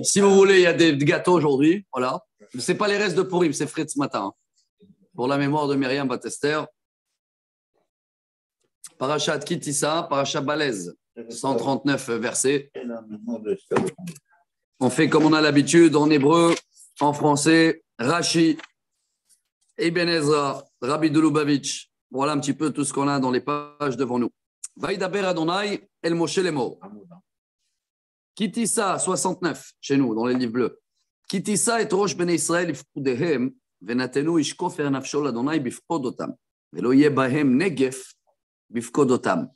Si vous voulez, il y a des gâteaux aujourd'hui. Voilà. Ce n'est pas les restes de Purim, c'est frais de ce matin. Pour la mémoire de Myriam Batester. Parashat Kitissa, Parashat Balez, 139 versets. On fait comme on a l'habitude en hébreu, en français, Rashi, Ibn Ezra, Rabbi de Lubavitch. Voilà un petit peu tout ce qu'on a dans les pages devant nous. Vaïdaber Adonai, El Moshe Lemo. Kitissa, 69, chez nous, dans les livres bleus. Kitissa et Rosh Ben Israël, Ifkudehem, Venatenu Ishkofer Nafshol Adonai, Bifkodotam. Veloye Bahem Negef, Bifkodotam.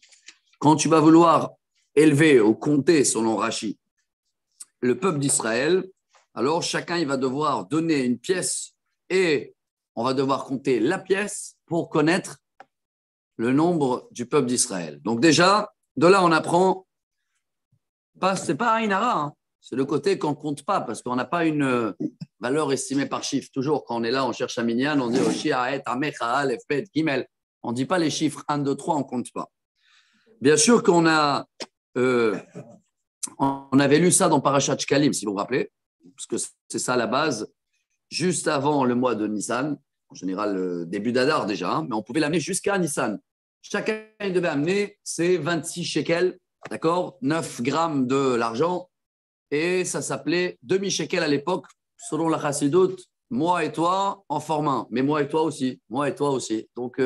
Quand tu vas vouloir élever ou compter, selon Rashi, le peuple d'Israël, alors chacun il va devoir donner une pièce et on va devoir compter la pièce pour connaître le nombre du peuple d'Israël. Donc déjà, de là on apprend, ce n'est pas un Inara, hein. C'est le côté qu'on ne compte pas parce qu'on n'a pas une valeur estimée par chiffre. Toujours quand on est là, on cherche un minyan, on dit Oshi, Aet, Amecha, Alef, Bet, Gimel. On ne dit pas les chiffres 1, 2, 3, on ne compte pas. Bien sûr qu'on a, on avait lu ça dans Parashat Shkalim, si vous vous rappelez, parce que c'est ça la base, juste avant le mois de Nissan, en général début d'Adar déjà, hein, mais on pouvait l'amener jusqu'à Nissan. Chacun devait amener ses 26 shekels, d'accord, 9 grammes de l'argent, et ça s'appelait demi-shekel à l'époque, selon la Chassidoute, moi et toi en forme 1, mais moi et toi aussi, moi et toi aussi. Donc,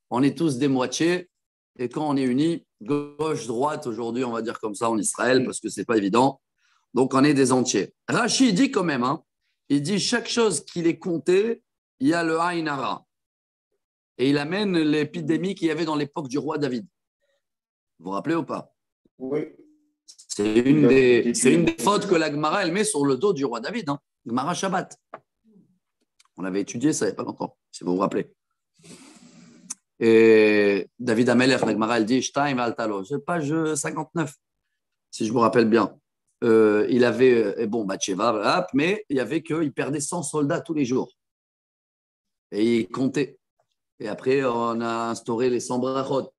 on est tous des moitiés, et quand on est unis, gauche, droite, aujourd'hui, on va dire comme ça en Israël, parce que ce n'est pas évident, donc on est des entiers. Rashi dit quand même, hein, il dit chaque chose qu'il est compté, il y a le Aïn Hara. Et il amène l'épidémie qu'il y avait dans l'époque du roi David. Vous vous rappelez ou pas? Oui. C'est une des fautes que la Gemara, elle met sur le dos du roi David. Hein. Gemara Shabbat. On avait étudié ça il n'y a pas longtemps, si vous vous rappelez. Et David Ameler, la Gemara, elle dit Shtaim Altalo. C'est page 59, si je me rappelle bien. Il avait, Bathsheba, mais il y avait qu'il perdait 100 soldats tous les jours. Et il comptait. Et après, on a instauré les 100 brachot.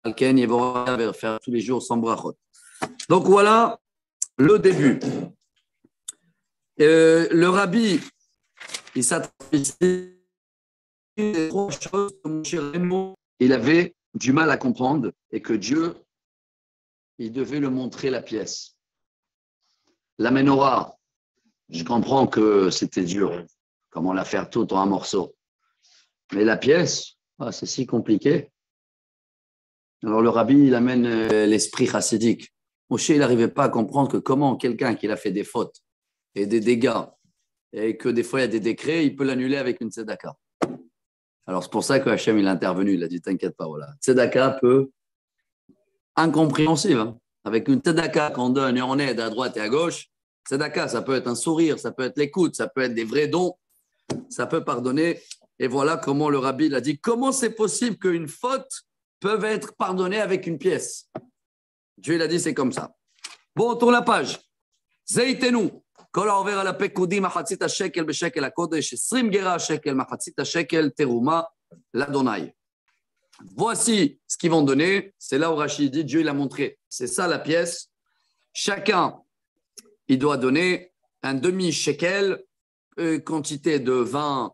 Alken, il va faire tous les jours 100 brachot. Donc voilà le début. Le rabbi, il s'attendait à trois choses que mon cher Raymond, il avait du mal à comprendre et que Dieu, il devait le montrer la pièce. La menorah, je comprends que c'était dur. Comment la faire tout en un morceau. Mais la pièce, c'est si compliqué. Alors le rabbi, il amène l'esprit chassidique. Moshe, il n'arrivait pas à comprendre que comment quelqu'un qui a fait des fautes et des dégâts, et que des fois il y a des décrets, il peut l'annuler avec une tzedaka. Alors c'est pour ça que Hachem, il est intervenu. Il a dit, t'inquiète pas, voilà. Tzedaka peut, incompréhensible, hein. Avec une tzedaka qu'on donne et on aide à droite et à gauche, tzedaka, ça peut être un sourire, ça peut être l'écoute, ça peut être des vrais dons, ça peut pardonner. Et voilà comment le rabbi l'a dit. Comment c'est possible qu'une faute peut être pardonnée avec une pièce? Dieu, il a dit, c'est comme ça. Bon, on tourne la page. Zeitenu. Kol haover ala pekudi machatzit hashekel beshekel hakodesh 20 gera hashekel machatzit hashekel teruma l'Adonai. Voici ce qu'ils vont donner. C'est là où Rachid dit, Dieu, il a montré. C'est ça la pièce. Chacun, il doit donner un demi-shekel, quantité de 20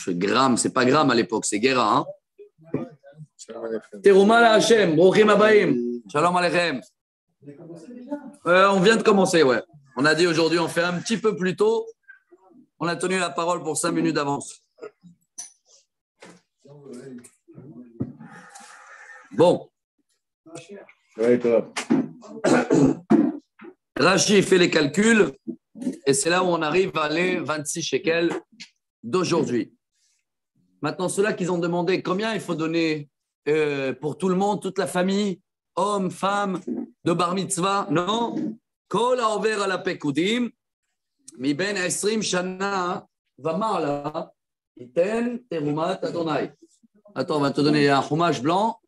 grammes. C'est pas grammes à l'époque, c'est gera, hein. Teruma la Hashem, Brochim Abaim, Shalom Aleichem. On vient de commencer, ouais. On a dit aujourd'hui, on fait un petit peu plus tôt. On a tenu la parole pour 5 minutes d'avance. Bon. Rachi fait les calculs et c'est là où on arrive à les 26 shekels d'aujourd'hui. Maintenant, ceux-là qu'ils ont demandé combien il faut donner pour tout le monde, toute la famille, hommes, femmes, de bar mitzvah, non. Kol haover ala pekudim, mi ben 20 shana vamala, iten terumat Adonai. Attends, on va te donner un fromage blanc.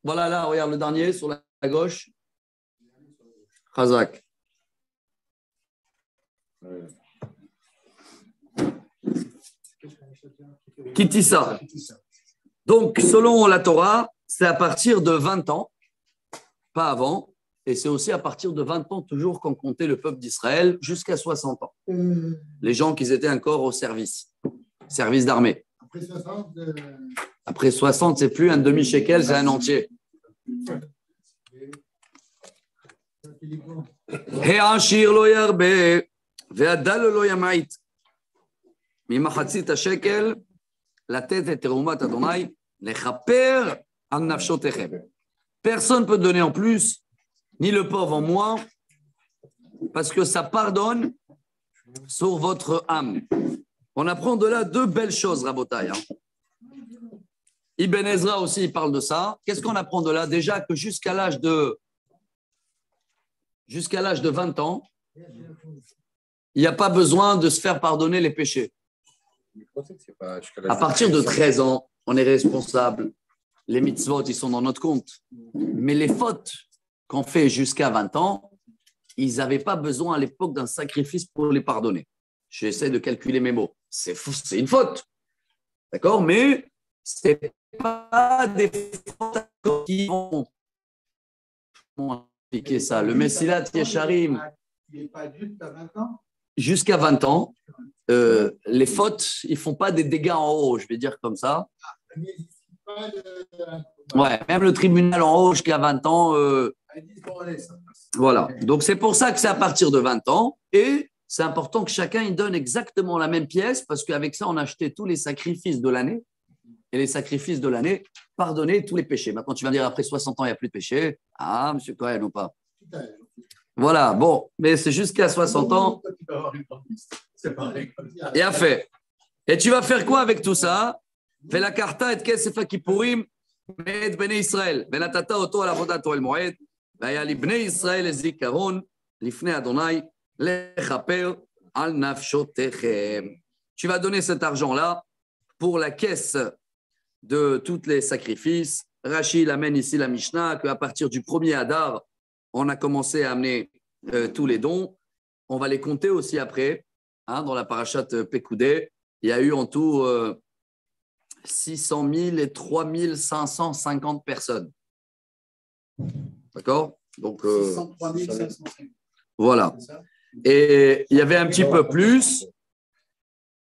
Voilà là, regarde le dernier sur la gauche. Chazak. Kitissa. Donc, selon la Torah, c'est à partir de 20 ans, pas avant, Et c'est aussi à partir de 20 ans, toujours, qu'on comptait le peuple d'Israël, jusqu'à 60 ans. Les gens qui étaient encore au service d'armée. Après 60, c'est plus un demi-shekel, c'est un entier. העשיר לא ירבה והדל לא ימעיט. ממחצית השקל לתת את תרומת אדוני לכפר על נפשותיכם. Personne ne peut donner en plus, ni le pauvre en moins, parce que ça pardonne sur votre âme. On apprend de là deux belles choses, Rabotai. Ibn Ezra aussi, il parle de ça. Qu'est-ce qu'on apprend de là? Déjà que jusqu'à l'âge de 20 ans, il n'y a pas besoin de se faire pardonner les péchés. À partir de 13 ans, on est responsable. Les mitzvot, ils sont dans notre compte. Mais les fautes qu'on fait jusqu'à 20 ans, ils n'avaient pas besoin à l'époque d'un sacrifice pour les pardonner. J'essaie de calculer mes mots. C'est une faute. D'accord? Mais ce n'est pas des fautes qui vont expliquer ça. Le Messilat Yesharim, il n'est pas adulte à 20 ans. Jusqu'à 20 ans, les fautes, ils ne font pas des dégâts en haut, je vais dire comme ça. Ouais, même le tribunal en haut jusqu'à 20 ans. Voilà. Donc, c'est pour ça que c'est à partir de 20 ans. Et c'est important que chacun il donne exactement la même pièce parce qu'avec ça, on a acheté tous les sacrifices de l'année. Et les sacrifices de l'année, pardonner tous les péchés. Maintenant, tu vas dire après 60 ans, il n'y a plus de péché. Ah, monsieur Cohen ou pas? Voilà, bon, mais c'est jusqu'à 60 ans. Et à fait. Et tu vas faire quoi avec tout ça? Fais la carta et kesef kippurim et bnei Israël. Venatata oto al avodat oel moed. Vaya li bnei Israël zikaron lifnei Adonai lechaper al nafshotechem. Tu vas donner cet argent-là pour la caisse de tous les sacrifices. Rachid amène ici la Mishnah qu'à partir du 1er Adar, on a commencé à amener tous les dons. On va les compter aussi après. Dans la parashat Pekoudé, il y a eu en tout 600 000 et 3 550 personnes. D'accord? Donc, 603 550. voilà. Et il y avait un petit peu plus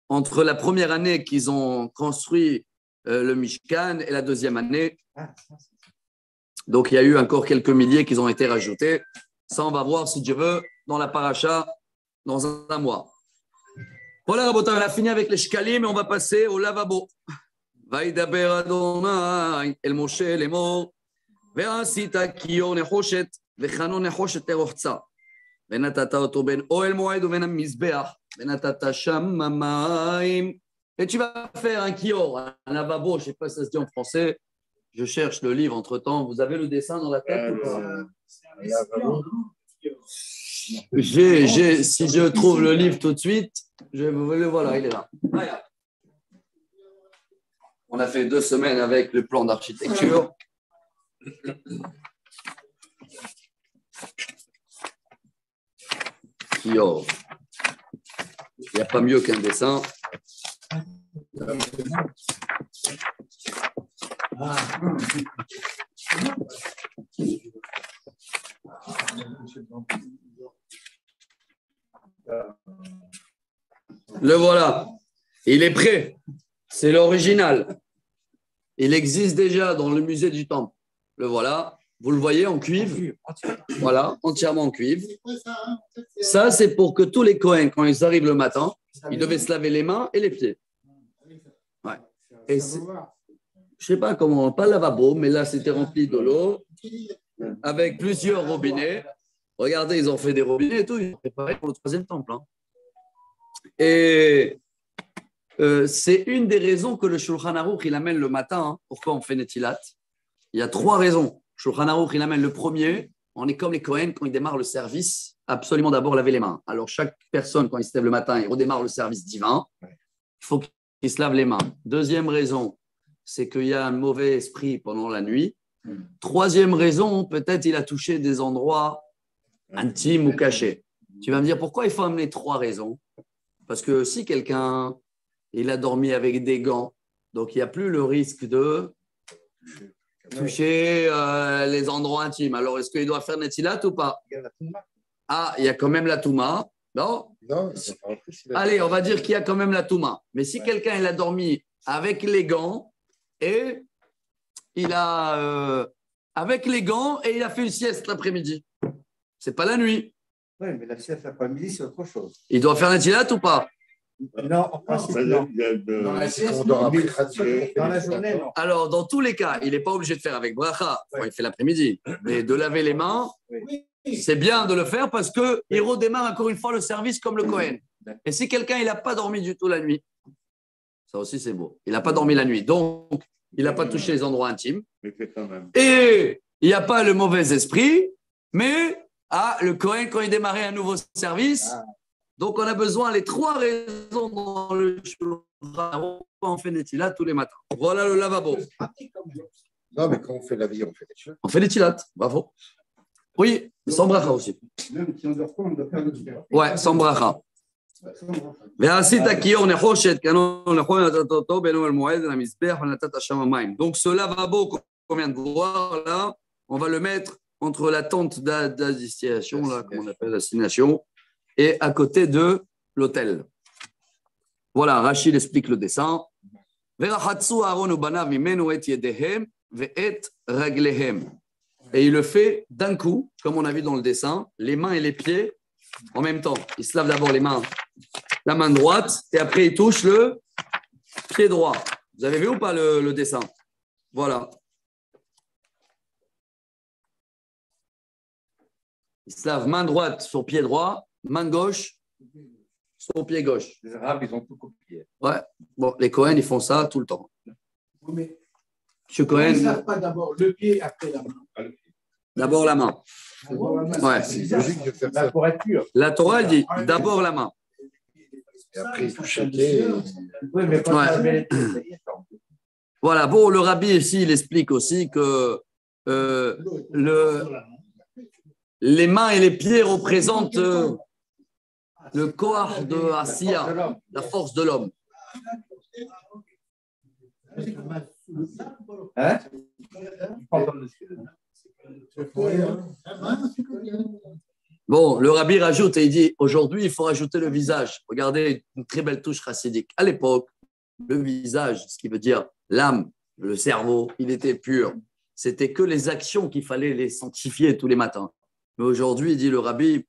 entre la première année qu'ils ont construit le Mishkan et la deuxième année. Donc, il y a eu encore quelques milliers qui ont été rajoutés. Ça, on va voir, si Dieu veut, dans la paracha, dans un mois. Voilà, Rabotai, on a fini avec les shkalim et on va passer au lavabo. Vaidaber Adonai el Moshe lemor ve'asita kior nechoshet vechanon nechoshet terochza venatata oto ben oel moed uven hamizbeach venatata sham mamayim. Et tu vas faire un kior, un lavabo, je ne sais pas si ça se dit en français. Je cherche le livre entre-temps. Vous avez le dessin dans la tête ou pas? Si je trouve le livre tout de suite, je vais vous le voilà, il est là. Voilà. On a fait 2 semaines avec le plan d'architecture. Kior. Il n'y a pas mieux qu'un dessin. Le voilà. Il est prêt. C'est l'original. Il existe déjà dans le musée du Temple. Le voilà. Vous le voyez en cuivre. Voilà, entièrement en cuivre. Ça, c'est pour que tous les Kohen, quand ils arrivent le matin, ils devaient se laver les mains et les pieds. Ouais. Et je ne sais pas comment, pas lavabo, mais là, c'était rempli de l'eau avec plusieurs robinets. Regardez, ils ont fait des robinets et tout. Ils ont préparé pour le 3e temple. Et c'est une des raisons que le Shulchan Aruch, il amène le matin. Pourquoi on fait Netilat? Il y a 3 raisons. Shulchan Aruch, il amène le premier. On est comme les Kohen quand ils démarrent le service, absolument d'abord laver les mains. Alors, chaque personne, quand il se lève le matin, il redémarre le service divin. Il faut qu'il se lave les mains. 2e raison, c'est qu'il y a un mauvais esprit pendant la nuit. 3e raison, peut-être il a touché des endroits intimes ou cachés. Tu vas me dire, pourquoi il faut amener 3 raisons? Parce que si quelqu'un, il a dormi avec des gants, donc il n'y a plus le risque de toucher les endroits intimes. Alors, est-ce qu'il doit faire Netilat ou pas? Ah, il y a quand même la Touma. Non? Non, Allez, on va dire qu'il y a quand même la Touma. Mais si quelqu'un il a dormi avec les gants et il a avec les gants et il a fait une sieste l'après-midi, c'est pas la nuit. Oui, mais la sieste l'après-midi, c'est autre chose. Il doit faire Netilat ou pas? Non, en principe, non. Dans la sieste, on dort non. après traditionnellement. Dans la journée, non. Alors, dans tous les cas, il n'est pas obligé de faire avec bracha quand il fait l'après-midi. Mais de laver les mains, Oui. c'est bien de le faire parce qu'il redémarre encore une fois le service comme le Kohen. Et si quelqu'un il n'a pas dormi du tout la nuit, ça aussi c'est beau. Il n'a pas dormi la nuit, donc il n'a pas touché les endroits intimes. Mais fait quand même. Et il n'y a pas le mauvais esprit, mais le Kohen, quand il démarrait un nouveau service, donc on a besoin les trois raisons dans le Shulchan. On fait des tilat tous les matins. Voilà le lavabo. Non, mais quand on fait la vie, on fait des choses. On fait des tilat, bravo. Oui, sans bracha aussi. Même si on dort pas, on doit faire le tilat. Ouais, sans bracha. Donc ce lavabo qu'on vient de voir là, on va le mettre entre la tente d'assignation, là, comme on appelle l'assignation, et à côté de l'autel. Voilà, Rachid explique le dessin. Et il le fait d'un coup, comme on a vu dans le dessin, les mains et les pieds en même temps. Il se lave d'abord les mains, la main droite, et après il touche le pied droit. Vous avez vu ou pas le dessin? Voilà. Il se lave main droite sur pied droit, main gauche sur pied gauche. Les Arabes, ils ont tout copié. Ouais. Bon, les Cohen, ils font ça tout le temps. Mais Monsieur on ne Cohen, lave pas d'abord le pied après la main. d'abord la main. D'abord la main. Ouais. C'est logique de faire Là, ça. pour être sûr. La Torah, elle dit d'abord la main. Et après, il touche le pied. Oui, mais quand Ouais. tu avais les pieds, ça y est, ça. Voilà. Bon, le rabbi ici, il explique aussi que les mains et les pieds représentent le corps de Asiya, la force de l'homme. Hein? Bon, le rabbi rajoute et il dit aujourd'hui, il faut rajouter le visage. Regardez, une très belle touche chassidique. À l'époque, le visage, ce qui veut dire l'âme, le cerveau, il était pur. C'était que les actions qu'il fallait les sanctifier tous les matins. Mais aujourd'hui, dit le rabbi,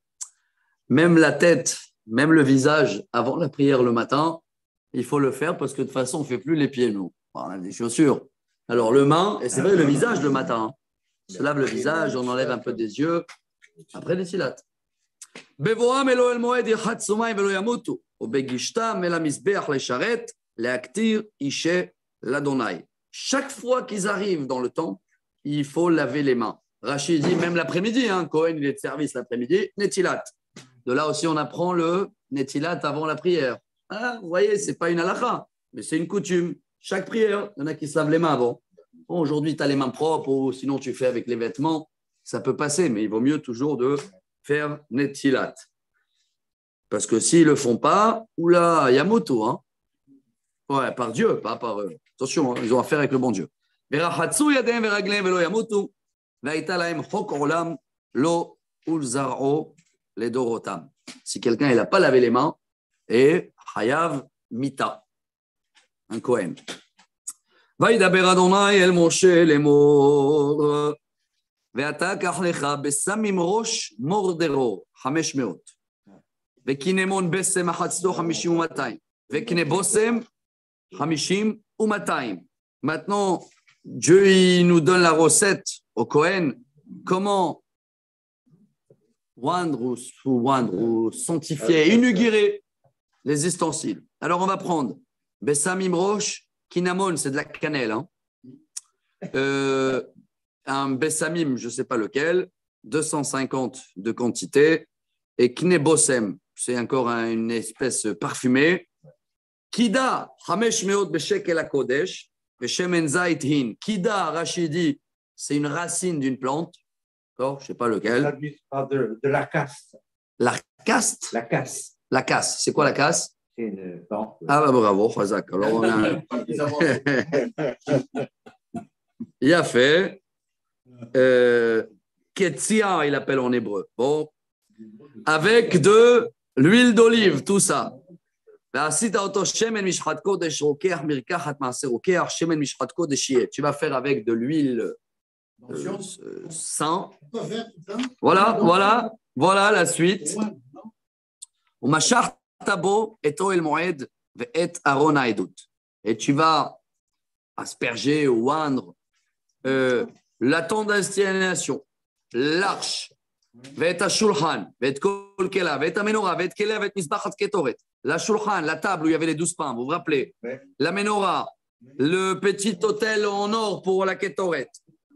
même la tête, même le visage, avant la prière le matin, il faut le faire parce que de toute façon, on ne fait plus les pieds, nous. On a des chaussures. Alors, le main, et c'est vrai, le visage le matin. On se lave le visage, on enlève un peu des yeux. Après, les silates. בבואם אלוהי אל מועד ירחץ מים ולא ימותו, ובגישתם אל המזבח לשרת, להקטיר אישי לאדוני. Chaque fois qu'ils arrivent dans le temple, il faut laver les mains. Rachid dit, même l'après-midi, Cohen, il est de service l'après-midi, Netilat. De là aussi, on apprend le Netilat avant la prière. Ah, vous voyez, ce n'est pas une halakha, mais c'est une coutume. Chaque prière, il y en a qui se lavent les mains avant. Bon, aujourd'hui, tu as les mains propres, ou sinon tu fais avec les vêtements. Ça peut passer, mais il vaut mieux toujours de faire Netilat. Parce que s'ils ne le font pas, oula, il y a moto. Hein. Ouais, par Dieu, pas par eux. Attention, ils ont affaire avec le bon Dieu. ורחצו ידיהם ורגליהם ולא ימותו, והייתה להם חוק עולם לא ולזרעו לדורותם. Si quelqu'un il n'a pas lavé les mains, et Hayav Mita, un Kohen. וידבר אדוני אל משה לאמור, ואתה קח לך בשם עם ראש מורדרו 500, וקינמון בשם מחצתו 50 ו200, וקנה בושם 50 ו200. Maintenant, Dieu il nous donne la recette au Kohen, comment oindre ou sanctifier, inaugurer les ustensiles. Alors, on va prendre Bessamim Roche, Kinamon, c'est de la cannelle. Hein. Un Bessamim, je ne sais pas lequel, 250 de quantité, et Knebosem, c'est encore une espèce parfumée. Kida, Hamesh Meot Beshekel HaKodesh, Shemen Zait Hin. Kida, Rachidi, c'est une racine d'une plante. Je ne sais pas lequel. De la casse. La caste. La casse. La casse. C'est quoi la casse? C'est une plante. Ah, bah bravo, Khazak. Alors, on a... Il a fait Ketsia, il appelle en hébreu. Bon, avec de l'huile d'olive, tout ça. Tu vas faire avec de l'huile saint. Voilà la suite. Et tu vas asperger ou oindre la tente d'installation, l'arche, la shulchan, la table où il y avait les 12 pains, vous vous rappelez? La menorah, le petit autel en or pour la ketoret,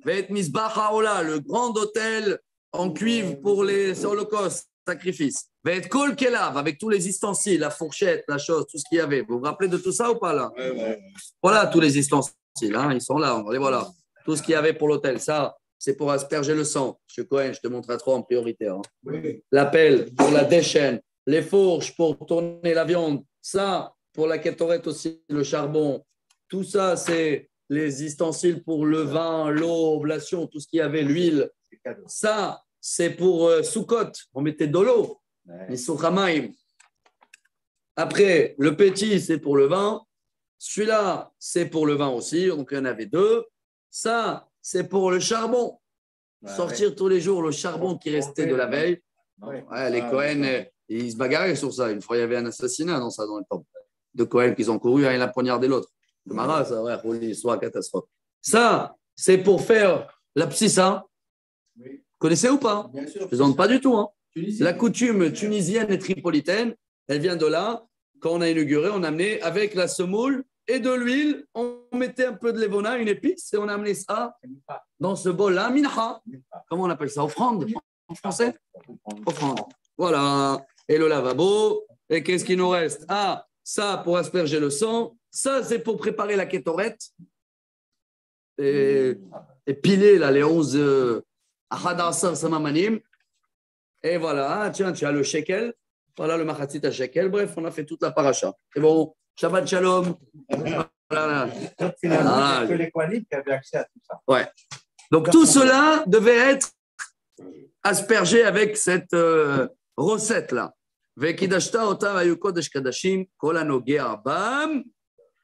le grand autel en cuivre pour les holocaustes, sacrifices. Avec tous les ustensiles, la fourchette, la chose, tout ce qu'il y avait. Vous vous rappelez de tout ça ou pas là? Voilà tous les ustensiles, hein, ils sont là, les voilà. Tout ce qu'il y avait pour l'autel, ça, c'est pour asperger le sang. Monsieur Cohen, je te montrerai trop en priorité. Hein. La pelle pour la déchaîne, les fourches pour tourner la viande, ça, pour la kétorette aussi, le charbon. Tout ça, c'est les ustensiles pour le vin, l'eau, oblation, tout ce qu'il y avait, l'huile. Ça, c'est pour Soukot, on mettait de l'eau. Les Soukhamaïm. Après, le petit, c'est pour le vin. Celui-là, c'est pour le vin aussi. Donc, il y en avait deux. Ça, c'est pour le charbon. Sortir tous les jours le charbon qui restait de la veille. Les Cohen, ils se bagarraient sur ça. Une fois, il y avait un assassinat dans le temple. Deux Cohen qui ont couru, il a poignardé l'autre. Le Mara, ça, soit catastrophe. Ça, c'est pour faire la psissa. Vous connaissez ou pas? Je ne plaisante pas du tout. Hein. La coutume tunisienne et tripolitaine, elle vient de là. Quand on a inauguré, on a amené avec la semoule et de l'huile, on mettait un peu de levona, une épice, et on a amené ça dans ce bol-là, minha. Comment on appelle ça? Offrande en français? Offrande. Voilà. Et le lavabo. Et qu'est-ce qui nous reste? Ah, ça pour asperger le sang. Ça, c'est pour préparer la kétorette. Et piler là, les 11 ahadasar samamanim. Et voilà, tiens, tu as le shekel. Voilà le machatzit à shekel. Bref, on a fait toute la paracha. C'est bon. Shabbat shalom. Voilà. Donc, finalement, il n'y a que les Kohanim qui avaient accès à tout ça. Ouais. Donc, tout cela devait être aspergé avec cette recette-là. Vekidashta otam ayu kodesh kadashim kol hanogea bam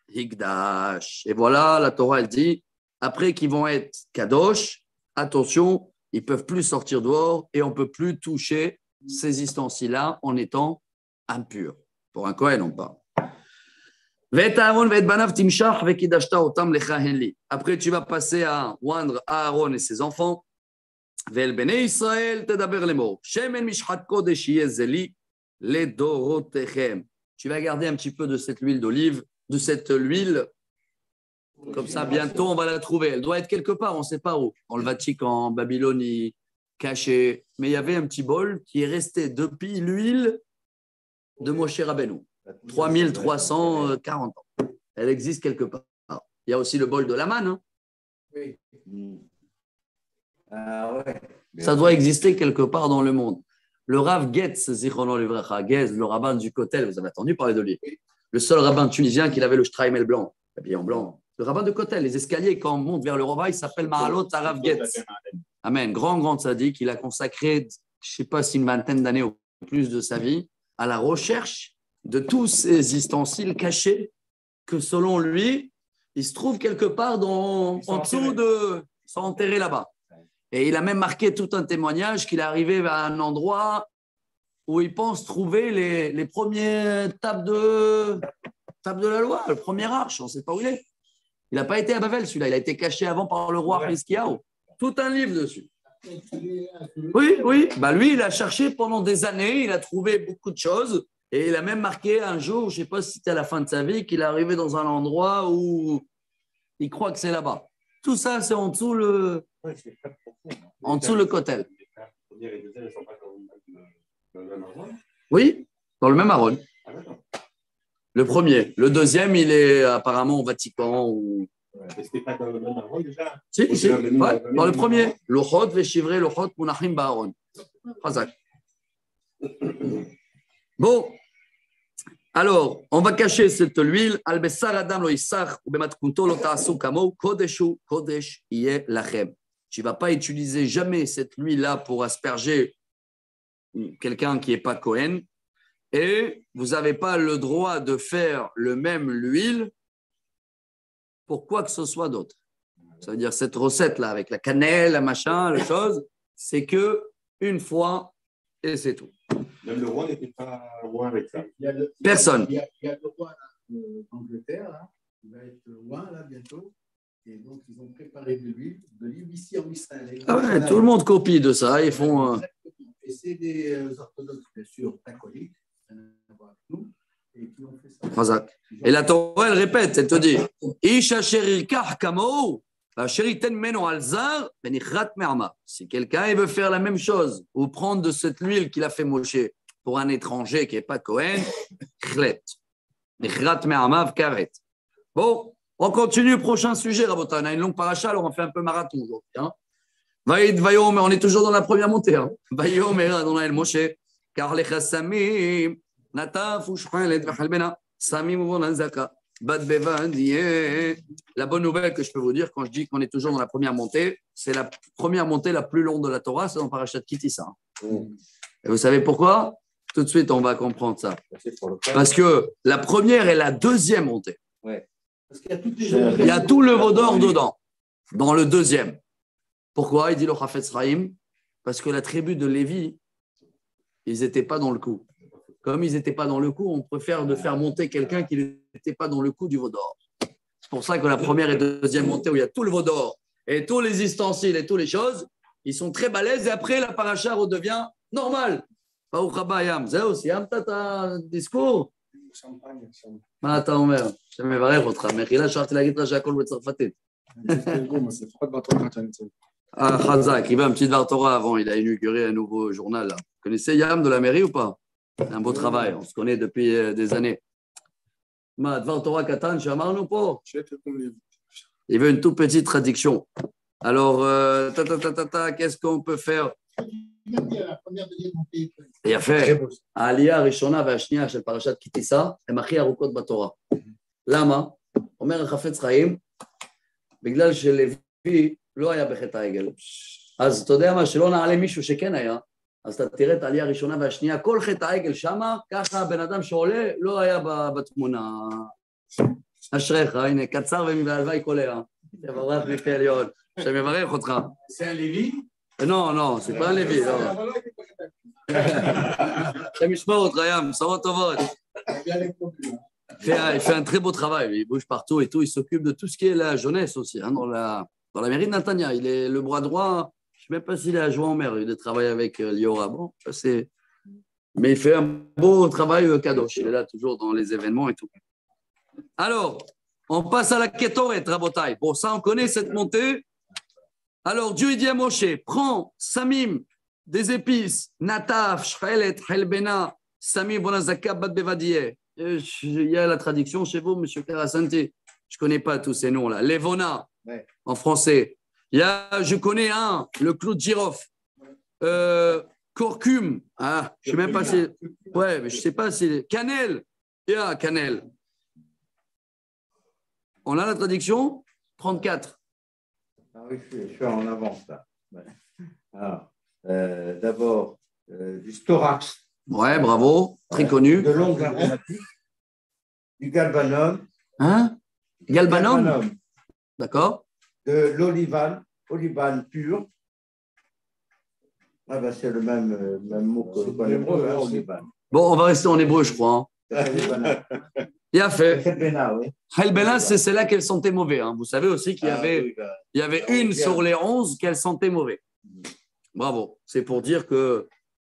higdash. Et voilà, la Torah, elle dit, après qu'ils vont être kadosh, attention, ils ne peuvent plus sortir dehors et on ne peut plus toucher ces ustensiles-là en étant impurs. Pour un Kohen, on parle. Après, tu vas passer à oindre Aaron et ses enfants. Tu vas garder un petit peu de cette huile d'olive, de cette huile. Comme ça, bientôt, on va la trouver. Elle doit être quelque part, on ne sait pas où. Dans le Vatican, en Babylonie, caché. Mais il y avait un petit bol qui est resté depuis l'huile de Moshe Rabbeinu. 3340 ans. Elle existe quelque part. Il y a aussi le bol de la manne. Hein. Oui. Ça doit exister quelque part dans le monde. Le Rav Getz, Zichrono Livracha, Getz, le rabbin du Kotel, vous avez entendu parler de lui. Le seul rabbin tunisien qui avait le Streimel blanc, habillé en blanc. Le rabbin de Kotel, les escaliers, quand on monte vers le Rova, il s'appelle Mahalot Rav Getz. Amen. Grand sadique. Il a consacré, je ne sais pas si une vingtaine d'années ou plus de sa vie, à la recherche de tous ces ustensiles cachés que, selon lui, ils se trouvent quelque part en dessous de… Ils sont enterrés là-bas. Et il a même marqué tout un témoignage qu'il est arrivé à un endroit où il pense trouver les premières tables de la loi, le premier arche, on ne sait pas où il est. Il n'a pas été à Babel, celui-là. Il a été caché avant par le roi Hiskiaou. Tout un livre dessus. Oui. Bah, lui, il a cherché pendant des années, il a trouvé beaucoup de choses. Et il a même marqué un jour, je ne sais pas si c'était à la fin de sa vie, qu'il est arrivé dans un endroit où il croit que c'est là-bas. Tout ça, c'est en dessous le Kotel. Oui, dans le même Aaron. Le premier. Le deuxième, il est apparemment au Vatican. Ou… C'était pas dans le même Aaron déjà? Si. Ouais, dans le premier. Lochot, Veshivré, Lochot, Munachim, Ba'aron. Chazak. Bon. Alors, on va cacher cette huile. Al-Bessar Adam lo Isach, ou Bematkunto lo Ta'asu Kamo, Kodeshu, Kodesh Iye Lachem. Tu ne vas pas utiliser jamais cette huile-là pour asperger quelqu'un qui n'est pas Cohen. Et vous n'avez pas le droit de faire le même huile pour quoi que ce soit d'autre. Ça veut dire cette recette-là, avec la cannelle, la machin, la chose, c'est que une fois et c'est tout. Même le roi n'était pas loin avec ça. Personne. Il y a le roi d'Angleterre, là, il va être loin là bientôt. Et donc, ils ont préparé de l'huile ici en Israël. Ah ouais, tout le monde copie de ça. Ils font. Et c'est des orthodoxes, bien sûr, catholiques, nous, et qui ont fait ça. Razak. Et la Torah, elle répète, elle te dit Isha sherirkah kamo, sheriten meno alzar, benichat me'ama. Si quelqu'un il veut faire la même chose ou prendre de cette huile qu'il a fait Moshe pour un étranger qui n'est pas Cohen, chlet. Nichat me'ama karet. Bon, on continue. Prochain sujet, Rabotan. On a une longue paracha, alors on fait un peu marathon aujourd'hui. Hein. Vayomer, on est toujours dans la première montée. Hein. Vayomer, Adonai el Moshe, car les chassamim, nataf ou shchalet v'chalbena, samim ou bonanzaka, bad bevadie. La bonne nouvelle que je peux vous dire quand je dis qu'on est toujours dans la première montée, c'est la première montée la plus longue de la Torah, c'est dans Parashat Kitissa. Et vous savez pourquoi? Tout de suite, on va comprendre ça. Parce que la première et la deuxième montée. Ouais. Parce qu'il y a toutes Il y a tout le vaudor dedans, dans le deuxième. Pourquoi? Il dit le Chafetz Chaim, parce que la tribu de Lévi, ils n'étaient pas dans le coup. Comme ils n'étaient pas dans le coup, on préfère de faire monter quelqu'un qui n'était pas dans le coup du vaudor. C'est pour ça que la première et deuxième montée, où il y a tout le vaudor et tous les ustensiles et toutes les choses, ils sont très balèzes et après la paracha redevient normale. Baruch haba Yam. Zéo, סיימת un discours? מה אתה אומר? שמברך אותך. מחילה, שכחתי להגיד לך שהכל בצרפתית. Chazak, il veut un petit Dvar Torah avant. Il a inauguré un nouveau journal. Là. Vous connaissez Yam de la mairie ou pas? C'est un beau travail. On se connaît depuis des années. Dvar Torah Katan, Shamarno po. Il veut une toute petite traduction. Alors, qu'est-ce qu'on peut faire? Il a fait Aliyah Rishona Vashnia של פרשת כי תישא הם הכי ארוכות בתורה. למה? אומר החפץ חיים, בגלל שלוי לא היה בחטא העגל. אז אתה יודע מה, שלא נעלה מישהו שכן היה, אז אתה תראה את העלייה הראשונה והשנייה, כל חטא העגל שמה, ככה הבן אדם שעולה לא היה בתמונה. אשריך, הנה, קצר והלוואי קולע. תברך מפי עליון, שמברך אותך. C'est un Lévi? Non, non, c'est pas un Lévi. Hashem yishmor אותך, ים, בשורות טובות. Il fait un très beau travail, il bouge partout et tout, il s'occupe de tout ce qui est la jeunesse aussi, hein, dans la mairie de Natania. Il est le bras droit, je ne sais même pas s'il est adjoint au maire, il travaille avec Liora. Bon, mais il fait un beau travail kadosh, il est là toujours dans les événements et tout. Alors, on passe à la Ketoret, Rabotai. Bon, ça, on connaît cette montée. Alors, Dieu dit à Moshe, prends Samim, des épices, Nataf, Shchelet, Helbena, Samim, Bonazaka, Bad Bevadie. Il y a la traduction chez vous, M. Karasanti. Je ne connais pas tous ces noms-là. Levona, ouais. En français. Je connais un, le clou de girofle. Curcum. Ah, je ne sais même pas si. Ouais, mais je ne sais pas si. Cannelle. Il y a cannelle. On a la traduction 34. Ah oui, je suis en avance là. Ouais. Alors, d'abord, du storax. Ouais, bravo, très connu. De l'ongle aromatique, du galbanum. Hein? Galbanum. D'accord. De l'olivane, olivane pure. Ah ben, c'est le même mot que l'hébreu, hein, olivane. Bon, on va rester en hébreu, je crois. Hein. Il a fait. Helbena, oui. Helbena, c'est celle-là qu'elle sentait mauvais. Hein. Vous savez aussi qu'il y avait une sur les 11 qu'elle sentait mauvais. Bravo. C'est pour dire que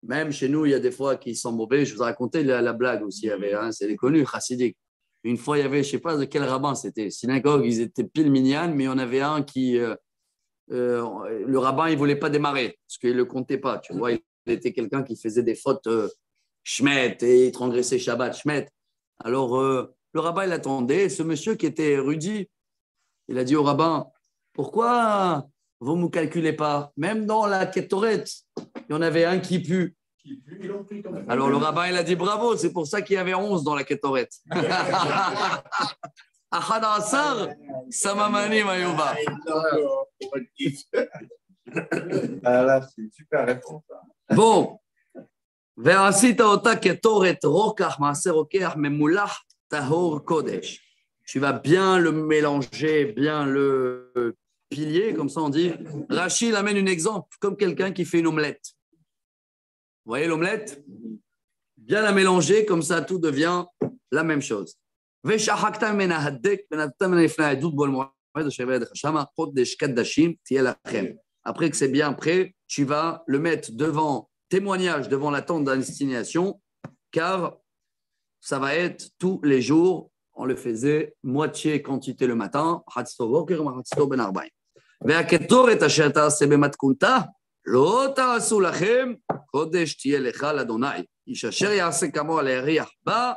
même chez nous, il y a des fois qui sont mauvais. Je vous ai raconté la blague aussi. Il y avait, hein, c'est connu, chassidique. Une fois, il y avait, je ne sais pas de quel rabbin c'était. Synagogue, ils étaient pile minyan, mais il y en avait un qui, le rabbin, il ne voulait pas démarrer parce qu'il ne le comptait pas. Tu vois, il était quelqu'un qui faisait des fautes shmet et il transgressait Shabbat shmet. Alors, le rabbin, il attendait. Ce monsieur qui était érudit, il a dit au rabbin, pourquoi vous ne me calculez pas? Même dans la Ketoret, il y en avait un qui pue. Ils l'ont pris comme ça. Alors le rabbin, il a dit bravo, c'est pour ça qu'il y avait 11 dans la Ketoret. Ahad Asar, Samamani Mayuba. Ah là, c'est une super réponse. Bon. ועשית אותה כתורת רוקח, מעשר רוקח, ממולח, טהור קודש. Tu vas bien le mélanger, bien le pilier, comme ça on dit. Rachid amène un exemple, comme quelqu'un qui fait une omelette. Vous voyez l'omelette? Bien la mélanger, comme ça tout devient la même chose. ושחקת ממנה הדק, ונתת ממנה לפני העדות בו למועד אשר יבוא ידך שמה, חודש קדשים תהיה לכם. Après que c'est bien prêt, tu vas le mettre devant témoignage, devant la tente d'assignation, car ça va être tous les jours. On le faisait moitié quantité le matin, והקטורת אשר תעשה במתכונתה, לא תעשו לכם, קודש תהיה לך לאדוני. איש אשר יעשה כמוה להריח בה,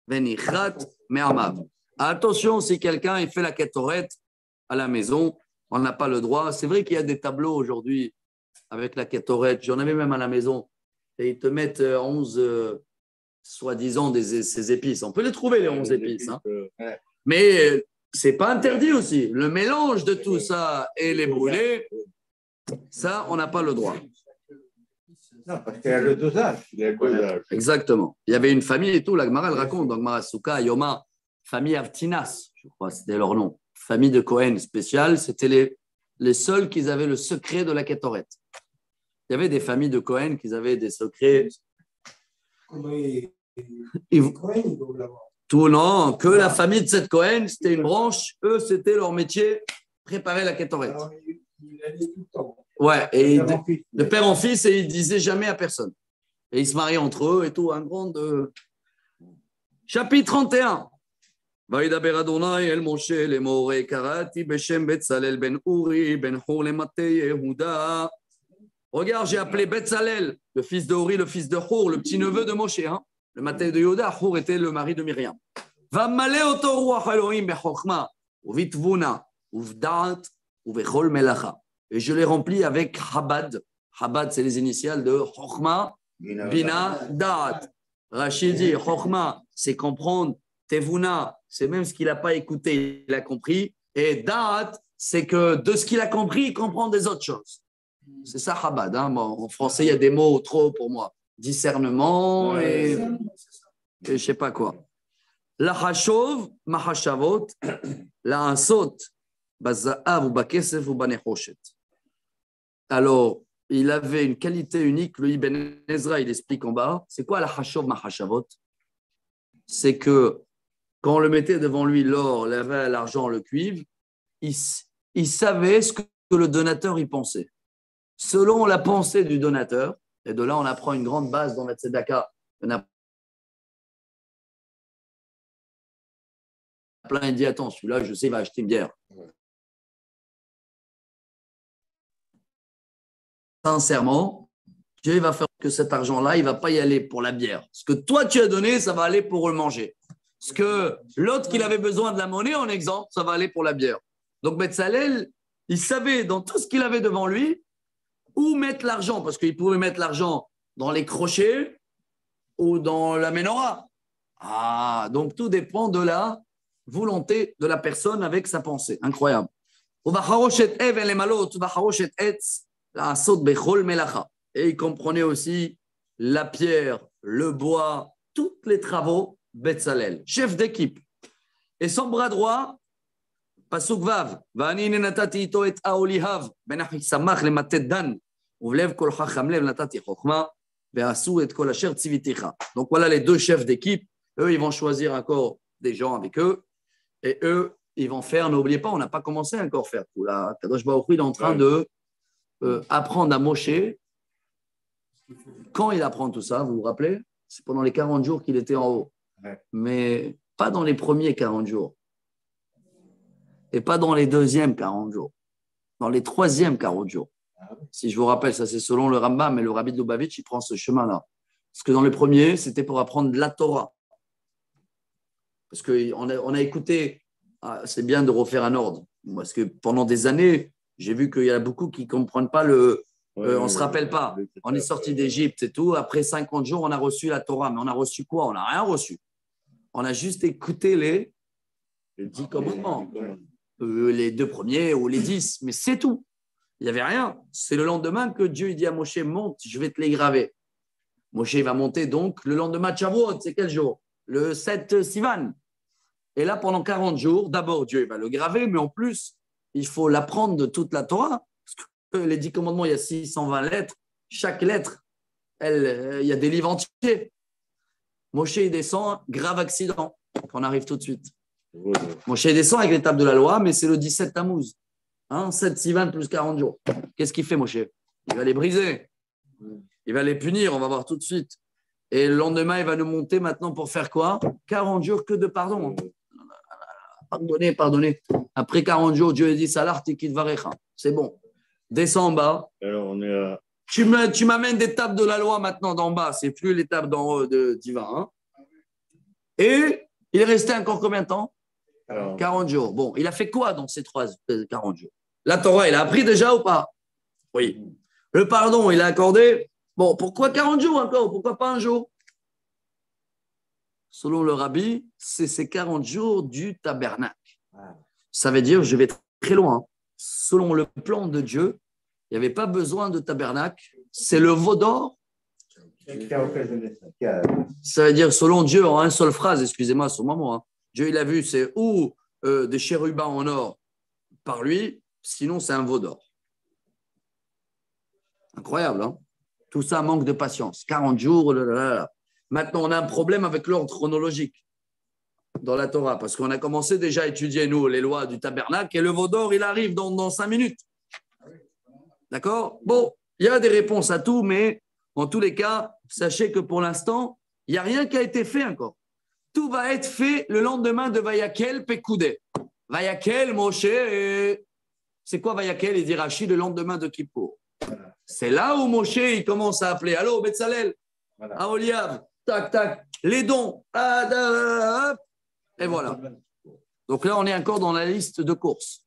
וניחת מעמיו. Attention, si quelqu'un il fait la ketoret à la maison, on n'a pas le droit. C'est vrai qu'il y a des tableaux aujourd'hui avec la ketoret. J'en avais même à la maison. Et ils te mettent 11, soi-disant, ces épices. On peut les trouver, les 11 épices. Hein. Mais ce n'est pas interdit aussi. Le mélange de tout ça et les brûler, ça, on n'a pas le droit. Non, parce qu'il y a le dosage. Il y a quoi là? Exactement. Il y avait une famille et tout. La Gemara, elle raconte. Donc, Marasuka, Yoma, famille Avtinas, je crois, c'était leur nom. Famille de Cohen spéciale. C'était les seuls qui avaient le secret de la Ketoret. Il y avait des familles de Cohen qui avaient des secrets. Tout, non, que la famille de cette Cohen, c'était une branche. Eux, c'était leur métier, préparer la Ketoret. Ouais, et de père en fils, et ils ne disaient jamais à personne. Et ils se mariaient entre eux et tout, un grand. Chapitre 31. וידבר אדוני אל משה לאמור קראתי בשם בצלאל בן אורי בן חור למטה יהודה. Regarde, j'ai appelé Betzalel, le fils de Uri, le fils de Hur, le petit-neveu de Moshe. Hein. Le matin de Yehuda, Hur était le mari de Myriam. Va malé oto ruach Elohim bechokma, uvitvuna, uvdaat, uvechol melacha. Et je l'ai rempli avec Chabad. Chabad, c'est les initiales de Chokma, Bina, Daat. Rachid dit, Chokma, c'est comprendre. Tevuna, c'est même ce qu'il n'a pas écouté, il a compris. Et Daat, c'est que de ce qu'il a compris, il comprend des autres choses. C'est ça, Chabad. Hein. Bon, en français, il y a des mots trop pour moi. Discernement et je ne sais pas quoi. La hashov, mahashavot, la ansot, bazaav ou bakesef ou banechoshet. Alors, il avait une qualité unique. Le Ibn Ezra, il explique en bas. C'est quoi la hashov, mahashavot? C'est que quand on le mettait devant lui, l'or, l'argent, le cuivre, il savait ce que le donateur y pensait. Selon la pensée du donateur, et de là on apprend une grande base dans la tzedaka, on a plein et dit attends, celui-là je sais il va acheter une bière. Sincèrement, Dieu va faire que cet argent-là, il ne va pas y aller pour la bière. Ce que toi tu as donné, ça va aller pour le manger. Ce que l'autre qu'il avait besoin de la monnaie, en exemple, ça va aller pour la bière. Donc Betzalel, il savait dans tout ce qu'il avait devant lui, où mettre l'argent, parce qu'il pouvait mettre l'argent dans les crochets ou dans la menorah. Ah, donc tout dépend de la volonté de la personne avec sa pensée. Incroyable. Et il comprenait aussi la pierre, le bois, tous les travaux, Betzalel, chef d'équipe. Et son bras droit, פסוק ו' ואני הנה נתתי איתו את האוליהב בן אחיסמך למטה דן ובלב כל חכם לב נתתי חוכמה ועשו את כל אשר ציוויתיך. Donc voilà les deux chefs d'équipe. Eux, ils vont choisir encore des gens avec eux et eux, ils vont faire, n'oubliez pas, on n'a pas commencé encore à faire tout. Là, Kadosh Baruch Hu, il est en train de apprendre à Moshe. Quand il apprend tout ça, vous vous rappelez? C'est pendant les 40 jours qu'il était en haut. Mais pas dans les premiers 40 jours. Et pas dans les deuxièmes 40 jours, dans les troisièmes 40 jours. Si je vous rappelle, ça c'est selon le Rambam, mais le Rabbi de Lubavitch, il prend ce chemin-là. Parce que dans les premiers, c'était pour apprendre la Torah. Parce qu'on a écouté, c'est bien de refaire un ordre. Parce que pendant des années, j'ai vu qu'il y a beaucoup qui ne comprennent pas On ne se rappelle pas. On est sorti d'Égypte et tout. Après 50 jours, on a reçu la Torah. Mais on a reçu quoi? On n'a rien reçu. On a juste écouté les 10 commandements. Les 2 premiers ou les 10. Mais c'est tout. Il n'y avait rien. C'est le lendemain que Dieu dit à Moshe, monte, je vais te les graver. Moshe va monter donc le lendemain de Shavuot. C'est quel jour? Le 7 Sivan. Et là, pendant 40 jours, d'abord, Dieu va le graver, mais en plus, il faut l'apprendre de toute la Torah. Parce que les 10 commandements, il y a 620 lettres. Chaque lettre, il y a des livres entiers. Moshe, il descend, grave accident. On arrive tout de suite. Moshe descend avec l'étape de la loi, mais c'est le 17 Tammuz. 7 Sivan plus 40 jours. Qu'est-ce qu'il fait, Moshe? Il va les briser. Il va les punir, on va voir tout de suite. Et le lendemain, il va nous monter maintenant pour faire quoi? 40 jours que de pardon. Pardonnez. Après 40 jours, Dieu a dit Salar tikid varecha. C'est bon. Descends en bas. Alors, on est à... Tu m'amènes l'étape de la loi maintenant d'en bas. C'est plus l'étape d'en haut de divin. Et il est resté encore combien de temps? 40 jours. Bon, il a fait quoi dans ces 40 jours? La Torah, il a appris déjà ou pas? Oui. Le pardon, il a accordé. Bon, pourquoi 40 jours encore? Pourquoi pas un jour? Selon le rabbi, c'est ces 40 jours du tabernacle. Ça veut dire, je vais très loin. Selon le plan de Dieu, il n'y avait pas besoin de tabernacle. C'est le veau d'or. Ça veut dire, selon Dieu, en une seule phrase, excusez-moi ce moment, Dieu, il a vu, c'est ou des chérubins en or par lui, sinon c'est un veau d'or. Incroyable, hein? Tout ça manque de patience. 40 jours, Maintenant, on a un problème avec l'ordre chronologique dans la Torah, parce qu'on a commencé déjà à étudier, nous, les lois du tabernacle, et le veau d'or, il arrive dans 5 minutes. D'accord? Bon, il y a des réponses à tout, mais en tous les cas, sachez que pour l'instant, il n'y a rien qui a été fait encore. Tout va être fait le lendemain de Vayakel Pekoudé. Vayakel, Moshe, c'est quoi Vayakel? Il dit Rashi, le lendemain de Kippour. C'est là où Moshe, il commence à appeler. Allô, Betzalel, Aholiav, tac, tac, les dons. Et voilà. Donc là, on est encore dans la liste de courses.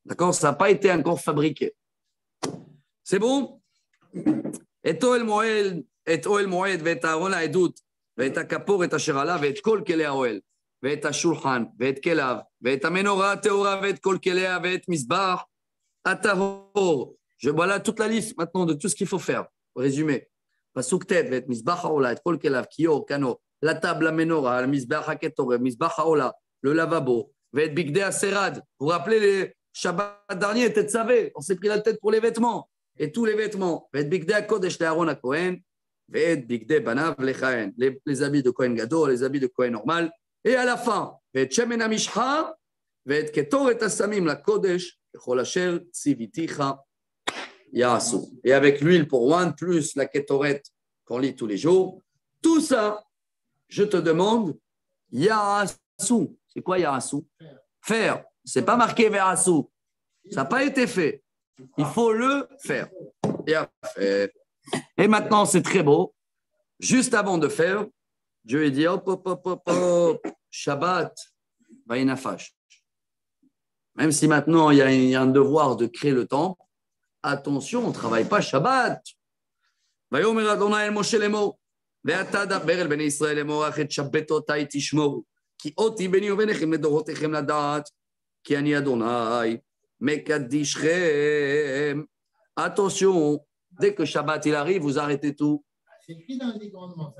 D'accord? Ça n'a pas été encore fabriqué. C'est bon? Et Oel Moed, et Aaron Aedut, et Kapor, et Asherala, et Kol Kele Aoel, et Ashulchan, et Kelav, et Amenora, Teora, et Kol Kelea, et Misbah, Atahor. Voilà toute la liste maintenant de tout ce qu'il faut faire. Résumé. Pasuk Tet, et Misbah Haola, et Kol Kelav, Kior, Kano, la table, la Menora, le Misbah Haketor, Misbah Haola, le lavabo, et Bigde Aserad. Vous vous rappelez les Shabbat dernier, tête savée, on s'est pris la tête pour les vêtements. Et tous les vêtements, les habits de Kohen Gadol, les habits de Kohen normal, et à la fin, et avec l'huile pour one plus la Ketoret qu'on lit tous les jours, tout ça, je te demande, Yaasu. C'est quoi Yaasu? Faire. C'est pas marqué Verasu. Ça n'a pas été fait. Il faut le faire. Et maintenant, c'est très beau. Juste avant de faire, Dieu a dit hop, Shabbat, Vaïnafash. Même si maintenant, il y a un devoir de créer le temple, attention, on ne travaille pas Shabbat. Vayomer Adonai el Moshe lemo, ve'ata daber el bnei Israël lemo, achet shabbatotai tishmoru, ki oti beni uvenechem ledorotechem ladat, ki ani Adonai. Mekadishrem. Attention, dès que Shabbat il arrive, vous arrêtez tout. C'est écrit dans les commandements.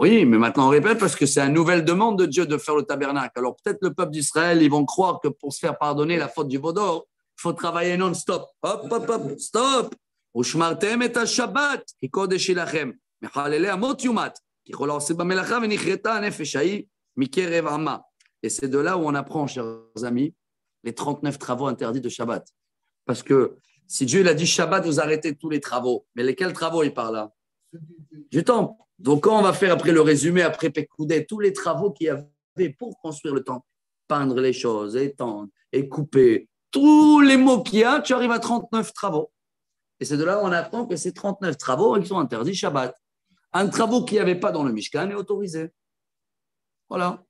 Oui, mais maintenant on répète parce que c'est une nouvelle demande de Dieu de faire le tabernacle. Alors peut-être le peuple d'Israël, ils vont croire que pour se faire pardonner la faute du veau d'or, il faut travailler non-stop. Hop, stop. Ushmartem et Shabbat, ki kodesh ilachem, mechalele amot yumat, ki cholarse bamelacha venichreta nefesh ha'i mikerev amma. Et c'est de là où on apprend, chers amis, les 39 travaux interdits de Shabbat. Parce que si Dieu il a dit Shabbat, vous arrêtez tous les travaux. Mais lesquels travaux il parle là? Du temple. Donc quand on va faire après le résumé, après Pekoudé, tous les travaux qu'il y avait pour construire le temple, peindre les choses, étendre, et couper, tous les mots qu'il y a, tu arrives à 39 travaux. Et c'est de là où on apprend que ces 39 travaux, ils sont interdits Shabbat. Un travaux qu'il n'y avait pas dans le Mishkan est autorisé. Voilà.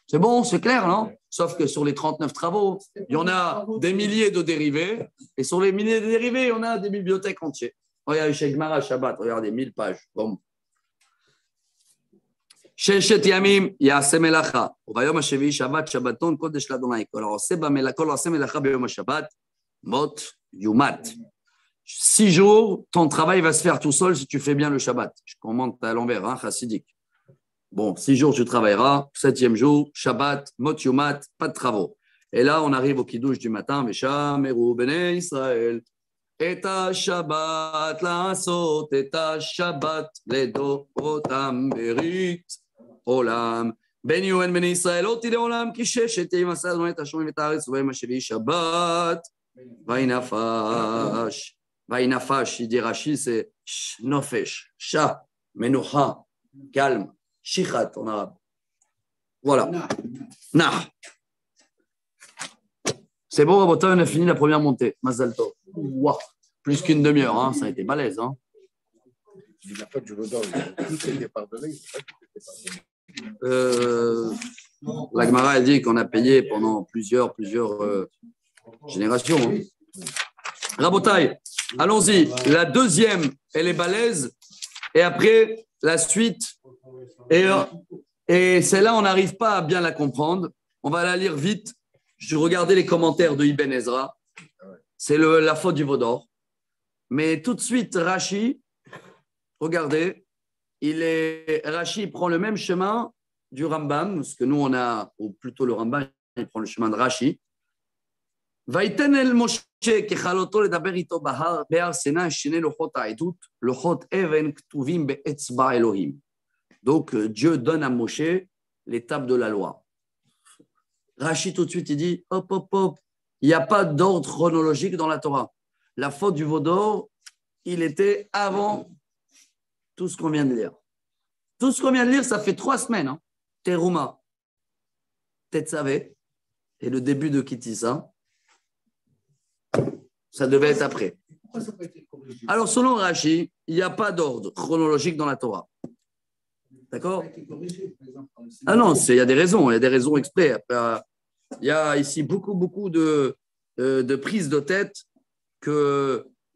C'est bon, c'est clair, non? Sauf que sur les 39 travaux, il y en a des milliers de dérivés. Et sur les milliers de dérivés, il y en a des bibliothèques entières. Regardez, chez Gemara Shabbat, regardez, 1000 pages. Bon. ששת ימים יעשה מלאכה, וביום השביעי שבת שבתון קודש לאדוני. כל העושה מלאכה ביום השבת, מות יומת. 6 jours, ton travail va se faire tout seul si tu fais bien le Shabbat. Je commente à l'envers, hein, chassidique. Bon, 6 jours tu travailleras, 7e jour, Shabbat, mot yumat, pas de travaux. Et là, on arrive au kiddush du matin, Veshameru bnei Israël. Et à Shabbat, לעשות את השבת לדורותם ברית עולם. בין יהיו הן בני ישראל אותי לעולם, כי ששת ימים עשה אדוני את השמיים ואת הארץ, וביום השביעי שבת, וינפש. וינפש, il dit Rashi, c'est nofesh, chat, menoucha, calme, shichat en arabe. Voilà. Nah. C'est bon, Rabotai, on a fini la première montée. Mazal tov. Wow. Plus qu'une demi-heure, hein. Ça a été balèze. Hein. La faute du Vaudor, tout était pardonné. La Gemara a dit qu'on a payé pendant plusieurs générations. Hein. Rabotai, allons-y. La deuxième, elle est balèze. Et après, la suite. Et celle-là, on n'arrive pas à bien la comprendre. On va la lire vite. Je regardais les commentaires de Ibn Ezra. C'est la faute du Vaudor. Mais tout de suite, Rashi, regardez, Rashi prend le même chemin du Rambam, parce que nous, on a, ou plutôt le Rambam, il prend le chemin de Rashi. ויתן אל משה ככלותו לדבר איתו בהר סיני שני לוחות העדות, לוחות אבן כתובים באצבע אלוהים. Donc, Dieu donne à Moshe l'étape de la loi. Rashi, tout de suite, il dit, hop, hop, hop, il n'y a pas d'ordre chronologique dans la Torah. La faute du Vaudor, il était avant tout ce qu'on vient de lire. Tout ce qu'on vient de lire, ça fait 3 semaines. Hein. Teruma, Tetzavé, et le début de Kitissa, ça devait être après. Alors, selon Rashi, il n'y a pas d'ordre chronologique dans la Torah. D'accord? Ah non, il y a des raisons exprès. Il y a ici beaucoup de prises de tête qu'ils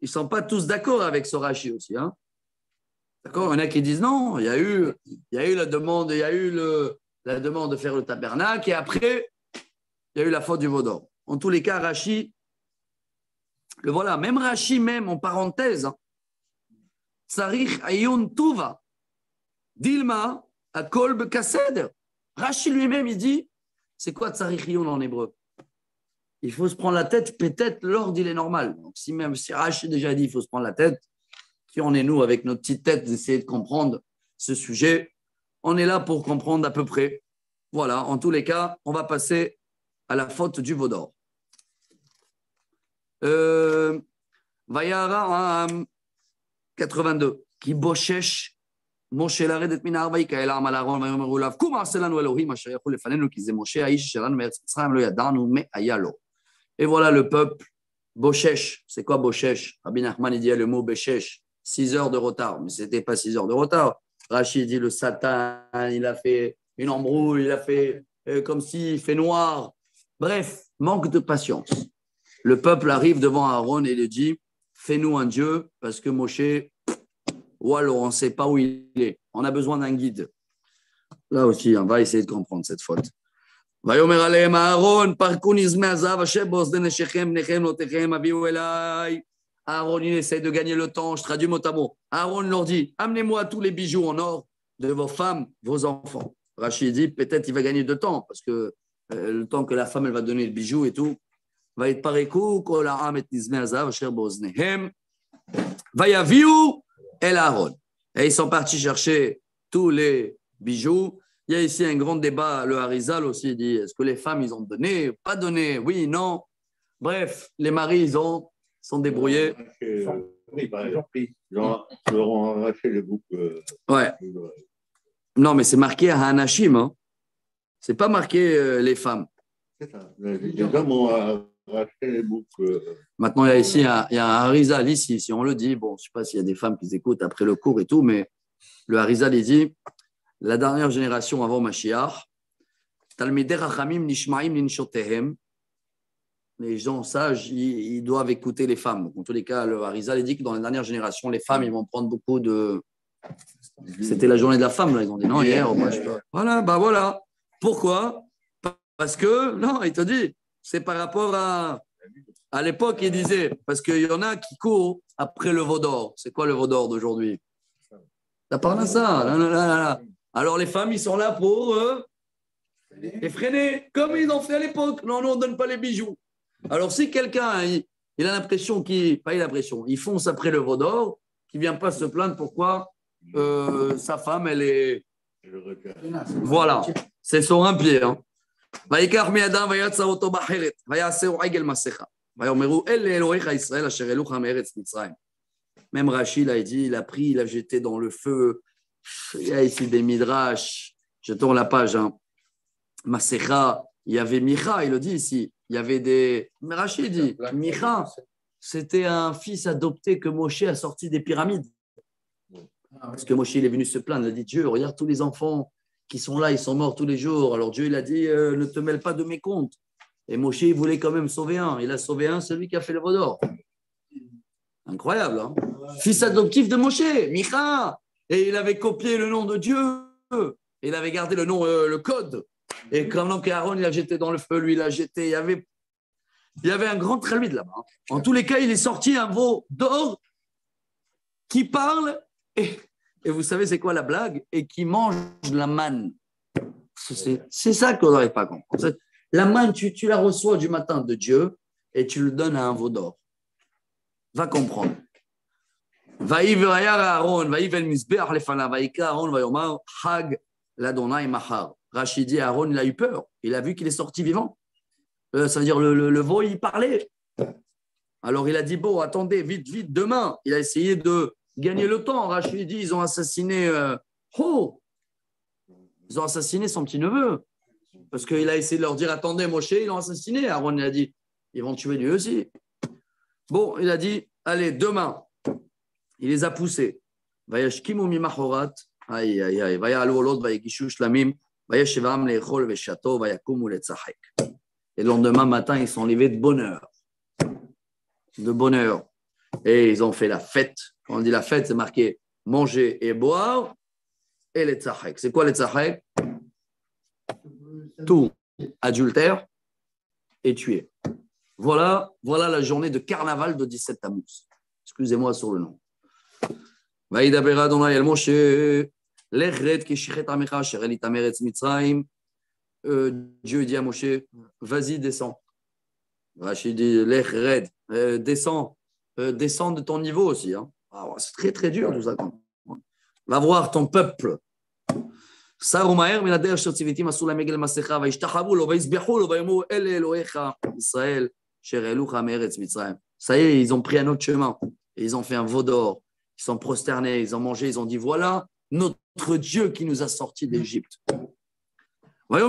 ne sont pas tous d'accord avec ce Rashi aussi. Hein. D'accord? Il y en a qui disent non, il y a eu la demande, la demande de faire le tabernacle et après, il y a eu la faute du Vaudor. En tous les cas, Rashi, le voilà, même Rashi, même en parenthèse, Tsarich Ayun Tuva. Dilma, à Kolb Kaseder. Rashi lui-même, il dit, c'est quoi Tsarichion en hébreu? Il faut se prendre la tête, peut-être l'ordre, il est normal. Donc, si Rashi déjà dit, il faut se prendre la tête, qui on est nous avec notre petite tête d'essayer de comprendre ce sujet, on est là pour comprendre à peu près. Voilà, en tous les cas, on va passer à la faute du Vaudor. Vayara 82, qui boshesh משה לרדת מן ההר ויקהל העם על הארון ויאמרו אליו קום עשה לנו אלוהים אשר יכול לפנינו כי זה משה האיש שלנו מארץ מצרים לא ידענו מה היה לו. Et voilà le peuple Boshesh. C'est quoi Boshesh? Rabbi Nachman il dit le mot Boshesh, 6 heures de retard, mais c'était pas 6 heures de retard. Rachid dit le Satan, il a fait une embrouille, il a fait comme s'il fait noir. Bref, manque de patience. Le peuple arrive devant Aaron et lui dit fais-nous un dieu parce que Moshe ou alors on ne sait pas où il est. On a besoin d'un guide. Là aussi, on va essayer de comprendre cette faute. ויאמר עליהם אהרון פרקו נזמי הזהב אשר באוזני נשיכם בניכם בנותיכם הביאו אליי. Aaron, il essaie de gagner le temps. Je traduis mot à mot. Aaron leur dit amenez-moi tous les bijoux en or de vos femmes, vos enfants. Rachid dit peut-être il va gagner de temps parce que le temps que la femme elle va donner le bijou et tout. ויתפרקו כל העם את נזמי הזהב אשר באוזניהם ויביאו El Aaron. Et ils sont partis chercher tous les bijoux. Il y a ici un grand débat. Le Harizal aussi dit est-ce que les femmes, ils ont donné, pas donné, oui, non. Bref, les maris, ils sont débrouillés. Oui, par exemple, ils leur ont arraché les boucles. Ouais. Non, mais c'est marqué à Hanashim. Hein. C'est pas marqué les femmes. C'est ça. Les hommes ont arraché les boucles. Maintenant, il y a ici il y a un Harizal ici, si on le dit. Bon, je ne sais pas s'il y a des femmes qui écoutent après le cours et tout, mais le Harizal, il dit la dernière génération avant Mashiach, Talmidei Rachamim nishma'im linshotehem, les gens sages, ils doivent écouter les femmes. Donc, en tous les cas, le Harizal dit que dans les dernières générations, les femmes, ils vont prendre beaucoup de. C'était la journée de la femme, là. Ils ont dit non, hier. Bah, je sais pas. Voilà, bah voilà. Pourquoi? Parce que, non, il te dit, c'est par rapport à l'époque, il disait, parce qu'il y en a qui courent après le veau d'or. C'est quoi le veau d'or d'aujourd'hui? Ça parle à ça. Là. Alors, les femmes, ils sont là pour effréner, comme ils ont fait à l'époque. Non, on ne donne pas les bijoux. Alors, si quelqu'un, il a l'impression pas il a l'impression, il fonce après le veau d'or, qui ne vient pas se plaindre pourquoi sa femme, elle est. Voilà, c'est sur un pied. Hein. Même Rachid, il dit, il a pris, il a jeté dans le feu. Il y a ici des midrash. Je tourne la page. Hein. Masecha, il y avait Micha, il le dit ici. Il y avait des. Mais Rachid dit, Micha, c'était un fils adopté que Moshe a sorti des pyramides. Parce que Moshe, il est venu se plaindre. Il a dit, Dieu, regarde tous les enfants qui sont là, ils sont morts tous les jours. Alors Dieu, il a dit, ne te mêle pas de mes comptes. Et Moshe, il voulait quand même sauver un. Il a sauvé un, celui qui a fait le veau d'or. Incroyable, hein? Fils adoptif de Moshe, Micha. Et il avait copié le nom de Dieu. Il avait gardé le nom, le code. Et quand Aaron, il a jeté dans le feu, lui, il a jeté. Il y avait un grand traluide là-bas. Hein. En tous les cas, il est sorti un veau d'or qui parle. Et vous savez, c'est quoi la blague? Et qui mange la manne. C'est ça qu'on n'arrive pas à comprendre. La manne, tu la reçois du matin de Dieu et tu le donnes à un veau d'or. Va comprendre. Rachid dit Aaron, il a eu peur. Il a vu qu'il est sorti vivant. Ça veut dire le veau, il parlait. Alors il a dit, bon, attendez, vite, vite, demain. Il a essayé de gagner le temps. Rachid dit, ils ont assassiné ils ont assassiné son petit-neveu. Parce qu'il a essayé de leur dire, attendez, Moshe, ils l'ont assassiné. Aaron, il a dit, ils vont tuer lui aussi. Bon, il a dit, allez, demain. Il les a poussés. Vayashkimu mimachorat. Aïe, aïe, aïe. Vayalu olot, vayagishu shlamim. Vayashevam lechol veshato, vayakumu letzachek. Et le lendemain matin, ils sont levés de bonheur. De bonheur. Et ils ont fait la fête. Quand on dit la fête, c'est marqué manger et boire et les tzachek. C'est quoi les tzachek? Tout. Adultère et tuer. Voilà la journée de carnaval de 17 Tammuz. Excusez-moi sur le nom. Vaïdaber Adonai el Moshe, l'echret kishichet amecha sherelit ameretz Mitzrayim. Dieu dit à Moshe, vas-y, descends. Rachid dit, l'echret, descends de ton niveau aussi. Hein. Ah, c'est très, très dur tout ça. Va voir ton peuple. Sarumaer, minader shotzivitim asul amegel masecha, vaishtachavu lo, vaisbechu lo, vaimu el Elohecha, Israël, sherelucha meretz Mitzrayim. Ça y est, ils ont pris un autre chemin. Et ils ont fait un veau d'or. Ils sont prosternés, ils ont mangé, ils ont dit, voilà notre Dieu qui nous a sortis d'Égypte. Aïe,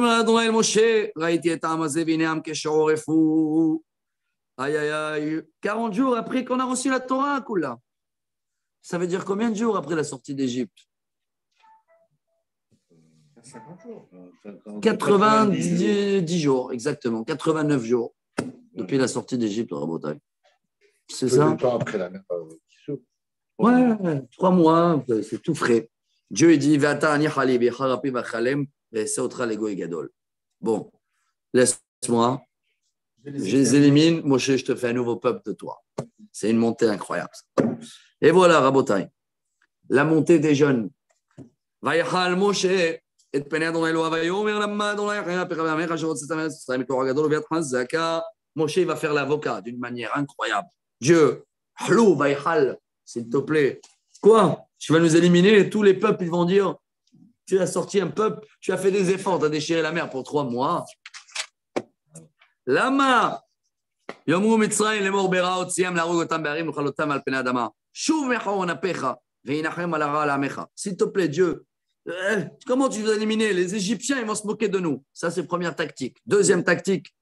aïe, aïe. 40 jours après qu'on a reçu la Torah, Kula. Ça veut dire combien de jours après la sortie d'Égypte? 90 jours, exactement. 89 jours depuis la sortie d'Égypte, Rabotai. C'est ça? Temps après la mer. Ouais, 3 mois, c'est tout frais. Dieu dit, bon, laisse-moi, je les élimine, Moshe, je te fais un nouveau peuple de toi. C'est une montée incroyable. Et voilà, Rabotai, la montée des jeunes. Vayachal Moshe, et Moshe va faire l'avocat d'une manière incroyable. Dieu, Halou, Vayachal, s'il te plaît. Quoi? Tu vas nous éliminer et tous les peuples, ils vont dire, tu as sorti un peuple, tu as fait des efforts, tu as déchiré la mer pour 3 mois. Lama, Yomru Mitzrayim, Lemor Bera, Otziam, Larug, Otam, Berim, Nuchalotam, Al Pena Adama. Shuv Mecha, Onapecha, Veinachem, Alara, Alamecha. S'il te plaît, Dieu, comment tu vas éliminer? Les Égyptiens, ils vont se moquer de nous. Ça, c'est première tactique. Deuxième tactique,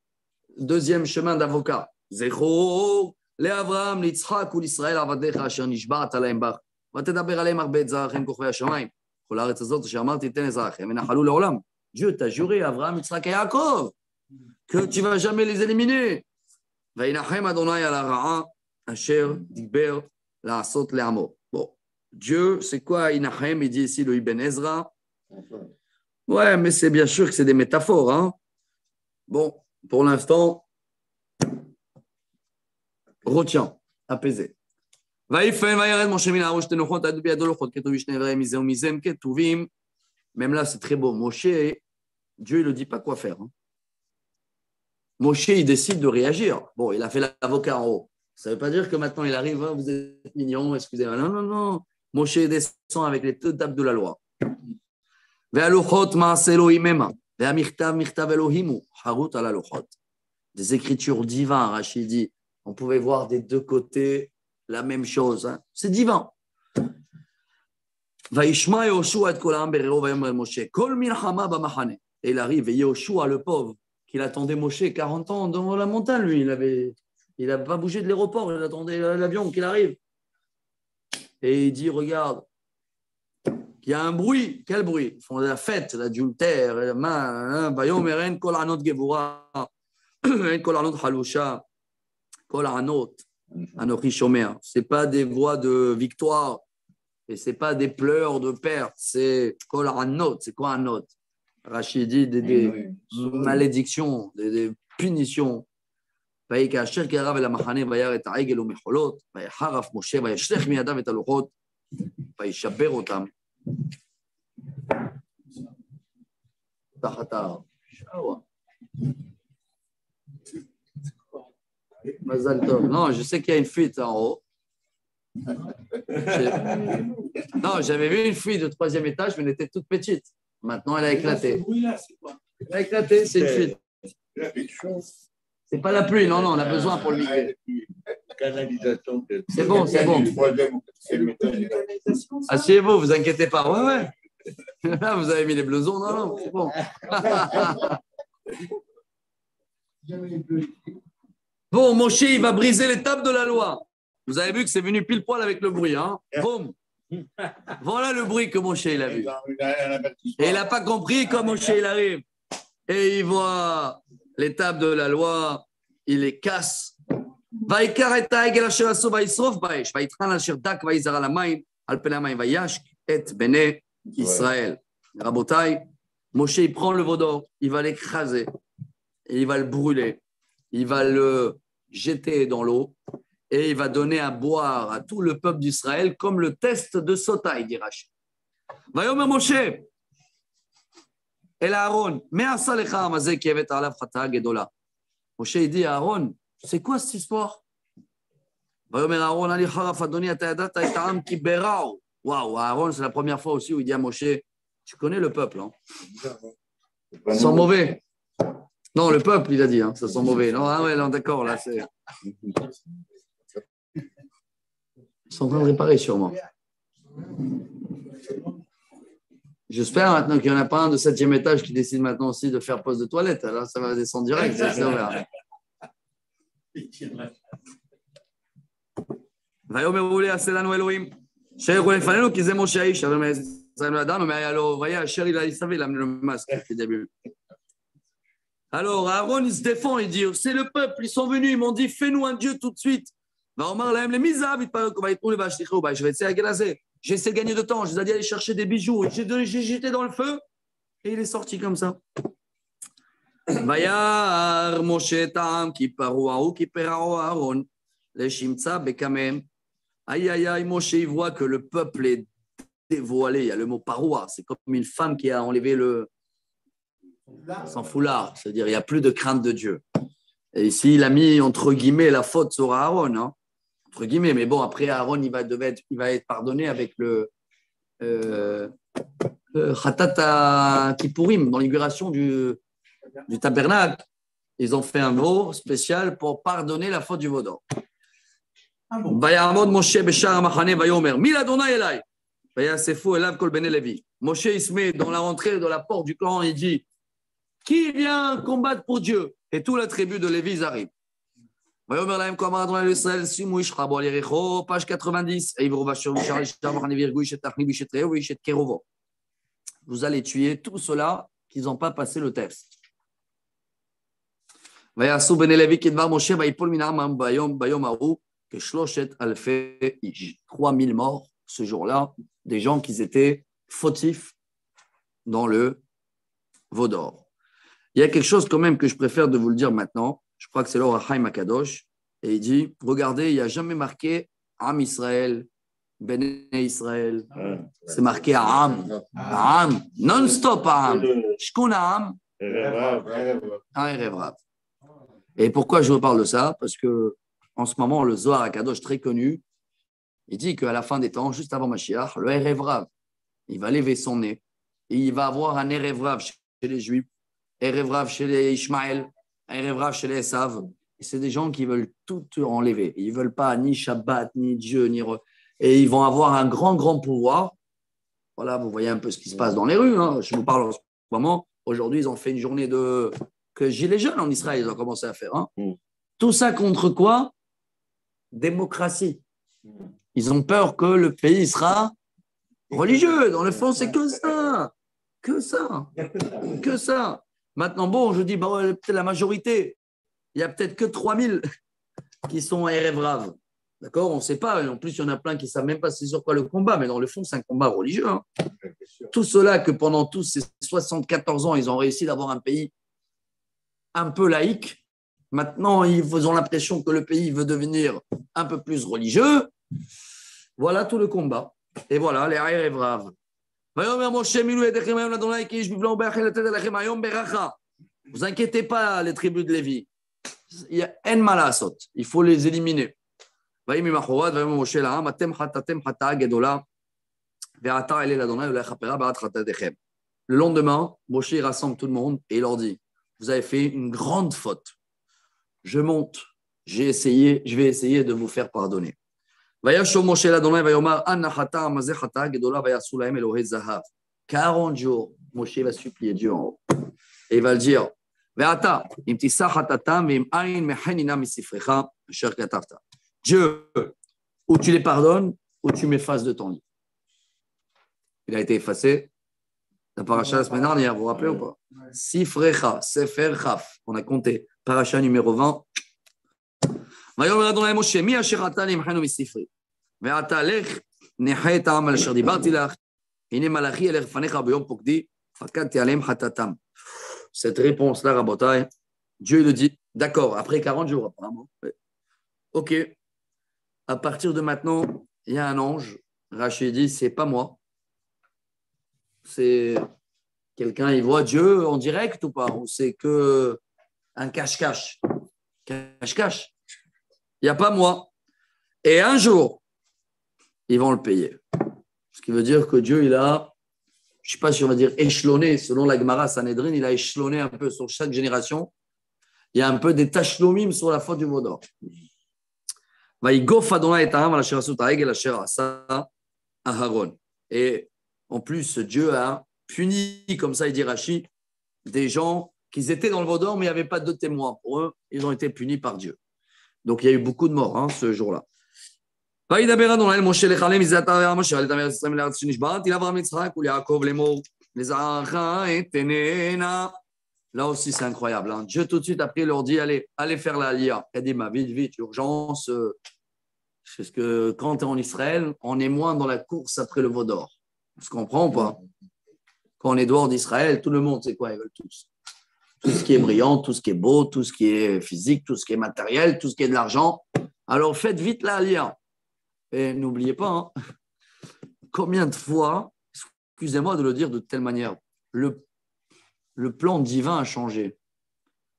deuxième chemin d'avocat. Zechor, לאברהם, ליצחק ולישראל עבדיך אשר נשבעת עליהם בך ותדבר עליהם הרבה את זרעכם כוכבי השמיים כל הארץ הזאת אשר אמרתי תן לזרעכם ונחלו לעולם. Dieu t'a juré Abraham, Yitzhak et Yaakov que tu ne vas jamais les éliminer. Vaïnachem Adonai ala ra'a asher diber la'asot le'amo. Bon, Dieu, c'est quoi Inachem? Il dit ici le Ibn Ezra. Ouais, mais c'est bien sûr que c'est des métaphores. Hein? Bon, pour l'instant, retiens, apaisé. Même là, c'est très beau. Moshe, Dieu, il ne dit pas quoi faire. Hein. Moshe, il décide de réagir. Bon, il a fait l'avocat en haut. Ça ne veut pas dire que maintenant, il arrive, hein, vous êtes mignon, excusez-moi. Non, non, non. Moshe descend avec les deux tables de la loi. Des écritures divines, Rachid dit. On pouvait voir des deux côtés la même chose. Hein. C'est divin. Et il arrive, et Yoshua, le pauvre, qu'il attendait Moshe 40 ans dans la montagne, lui, il n'a pas bougé de l'aéroport, il attendait l'avion qu'il arrive. Et il dit, regarde, il y a un bruit. Quel bruit? Ils font la fête, l'adultère, la main. C'est pas des voix de victoire et c'est pas des pleurs de perte, c'est kol anot. C'est quoi un note? Rachid dit des malédictions, des punitions. ויכאשר קרב אל המחנה וירא את העגל ומחולות ויחרף משה וישלך מידיו את הלוחות וישבר אותם תחת השעווה. Non, je sais qu'il y a une fuite en haut. Non, j'avais vu une fuite au 3e étage, mais elle était toute petite. Maintenant, elle a éclaté. Elle a éclaté, c'est une fuite. C'est pas la pluie, non, non, on a besoin pour le micro. C'est bon, c'est bon. Asseyez-vous, vous inquiétez pas. Ouais, ouais. Là, vous avez mis les blousons, non, non, c'est bon. Bon, Moshe, il va briser les tables de la loi. Vous avez vu que c'est venu pile poil avec le bruit. Hein? Boum. Voilà le bruit que Moshe il a vu. Et il n'a pas compris quand Moshe il arrive. Et il voit les tables de la loi, il les casse. Israël. Rabotai, Moshe il prend le veau d'or, il va l'écraser, et il va le brûler, il va le jeter dans l'eau et il va donner à boire à tout le peuple d'Israël comme le test de Sota, il dit Rachid. Vayomer Moshe el Aaron, me'asa lecha hamazeh ki hevet alav chata gedola. Moshe il dit à Aaron, c'est quoi cette histoire? Vayomer Aaron ali charaf adoni ata yadata et ha'am ki berao. Waouh, Aaron, c'est la première fois aussi où il dit à Moshe, tu connais le peuple, hein? Ils sont mauvais. Non, le peuple, il a dit, hein, ça sent mauvais. Non, ah ouais, non, d'accord, là, c'est. Ils sont en train de réparer sûrement. J'espère maintenant qu'il n'y en a pas un de 7e étage qui décide maintenant aussi de faire poste de toilette. Alors, ça va descendre direct, c'est ouvert. ויאמר הוא יעשה לנו אלוהים שיכו לפנינו כי זה משה האיש אבל ישראל לא ידענו מה היה לו ויאשר אלי ישראל l'amener le masque au début. Alors Aaron il se défend, il dit c'est le peuple, ils sont venus, ils m'ont dit fais-nous un dieu tout de suite. J'ai essayé de gagner de temps, je les ai dit aller chercher des bijoux, j'ai jeté dans le feu et il est sorti comme ça. וירא משה את העם כי פרעה ההוא כי פרעה אהרון לשמצה בקמם. Aïe, aïe, aïe, Moshe, il voit que le peuple est dévoilé. Il y a le mot parois, c'est comme une femme qui a enlevé son foulard. C'est-à-dire, il n'y a plus de crainte de Dieu. Et ici, il a mis, entre guillemets, la faute sur Aaron. Hein, entre guillemets, mais bon, après, Aaron, il va être pardonné avec le Khatat Kippourim, dans l'inauguration du tabernacle. Ils ont fait un veau spécial pour pardonner la faute du veau d'or. ויעמוד משה בשער המחנה ויאמר מי לאדוני אליי ויאספו אליו כל בני לוי. Moshe il se met dans la rentrée de la porte du clan et il dit qui vient combattre pour Dieu et toute la tribu de Lévi arrive. ויאמר להם כה אמר אדוני לישראל שימו איש חבו על יריחו פש 90 עברו ואשר נשאר לשער המחנה ויהרגו איש את אחני ואיש את רעהו ואיש את קרובו. Vous allez tuer tous ceux-là qui n'ont pas passé le test. ויעשו בני לוי כדבר משה, ויפול מן העם ביום ההוא כשלושת אלפי איש. 3000 morts ce jour-là, des gens qui étaient fautifs dans le veau d'or. Il y a quelque chose quand même que je préfère de vous le dire maintenant. Je crois que c'est l'Or Haïm Akadosh. Et il dit, regardez, il n'y a jamais marqué Am Israël, Bene Israël. C'est marqué Am. Am. Non-stop Am. Shkun Am. Erev Rav. Et pourquoi je vous parle de ça? Parce que en ce moment, le Zohar Akadosh, très connu, il dit qu'à la fin des temps, juste avant Mashiach, le Erev Rav, il va lever son nez et il va avoir un Erev Rav chez les Juifs, Erev Rav chez les Ishmaël, Erev Rav chez les Esav. Et c'est des gens qui veulent tout enlever. Ils ne veulent pas ni Shabbat, ni Dieu, ni... Et ils vont avoir un grand pouvoir. Voilà, vous voyez un peu ce qui se passe dans les rues. Hein. Je vous parle en ce moment. Aujourd'hui, ils ont fait une journée que Gilets jaunes en Israël, ils ont commencé à faire. Hein. Tout ça contre quoi? Démocratie. Ils ont peur que le pays sera religieux. Dans le fond, c'est que ça. Que ça. Que ça. Maintenant, bon, je dis, bon, peut-être la majorité. Il n'y a peut-être que 3000 qui sont Erev Rav. D'accord? On ne sait pas. En plus, il y en a plein qui ne savent même pas c'est sur quoi le combat. Mais dans le fond, c'est un combat religieux. Hein. Tout cela que pendant tous ces 74 ans, ils ont réussi d'avoir un pays un peu laïque. Maintenant, ils ont l'impression que le pays veut devenir un peu plus religieux. Voilà tout le combat. Et voilà, les Erev Rav. Vous inquiétez pas, les tribus de Lévi. Il y a un mal à sauter. Il faut les éliminer. Le lendemain, Moshe rassemble tout le monde et il leur dit, vous avez fait une grande faute. Je monte, je vais essayer de vous faire pardonner. 40 jours, Moshe va supplier Dieu en haut. Et il va le dire, Dieu, ou tu les pardonnes, ou tu m'effaces de ton livre. Il a été effacé. La paracha la semaine dernière, vous vous rappelez ou pas? Sifrecha, Sefer Chaf. On a compté. Paracha numéro 20. ויאמר אדוני משה, מי אשר אתה למחנו מספרי? ואתה לך, נחה את העם על אשר דיברתי לך, הנה מלאכי אלך לפניך ביום פוקדי, פקדתי עליהם חטאתם. Cette réponse-là, Rabotai, Dieu le dit, d'accord, après 40 jours apparemment. Ok, à partir de maintenant, il y a un ange. Rachid dit, c'est pas moi. C'est quelqu'un, il voit Dieu en direct ou pas? Ou c'est que un cache-cache? Cache-cache. Il n'y a pas moi. Et un jour, ils vont le payer. Ce qui veut dire que Dieu, il a, je ne sais pas si on va dire échelonné, selon la Gemara Sanhedrin, il a échelonné un peu sur chaque génération. Il y a un peu des tashlomim sur la faute du veau d'or. Et en plus, Dieu a puni, comme ça il dit Rashi, des gens qui étaient dans le veau d'or, mais il n'y avait pas de témoins. Pour eux, ils ont été punis par Dieu. Donc il y a eu beaucoup de morts ce jour-là. Là aussi, c'est incroyable. Hein. Dieu, tout de suite, après, leur dit, allez faire la lia. Kadima, vite, urgence. Parce que quand tu es en Israël, on est moins dans la course après le veau d'or. Tu comprends ou pas? Quand on est dehors d'Israël, tout le monde, c'est quoi? Ils veulent tous. Tout ce qui est brillant, tout ce qui est beau, tout ce qui est physique, tout ce qui est matériel, tout ce qui est de l'argent. Alors, faites vite la lia. Et n'oubliez pas, hein, combien de fois, excusez-moi de le dire de telle manière, le plan divin a changé.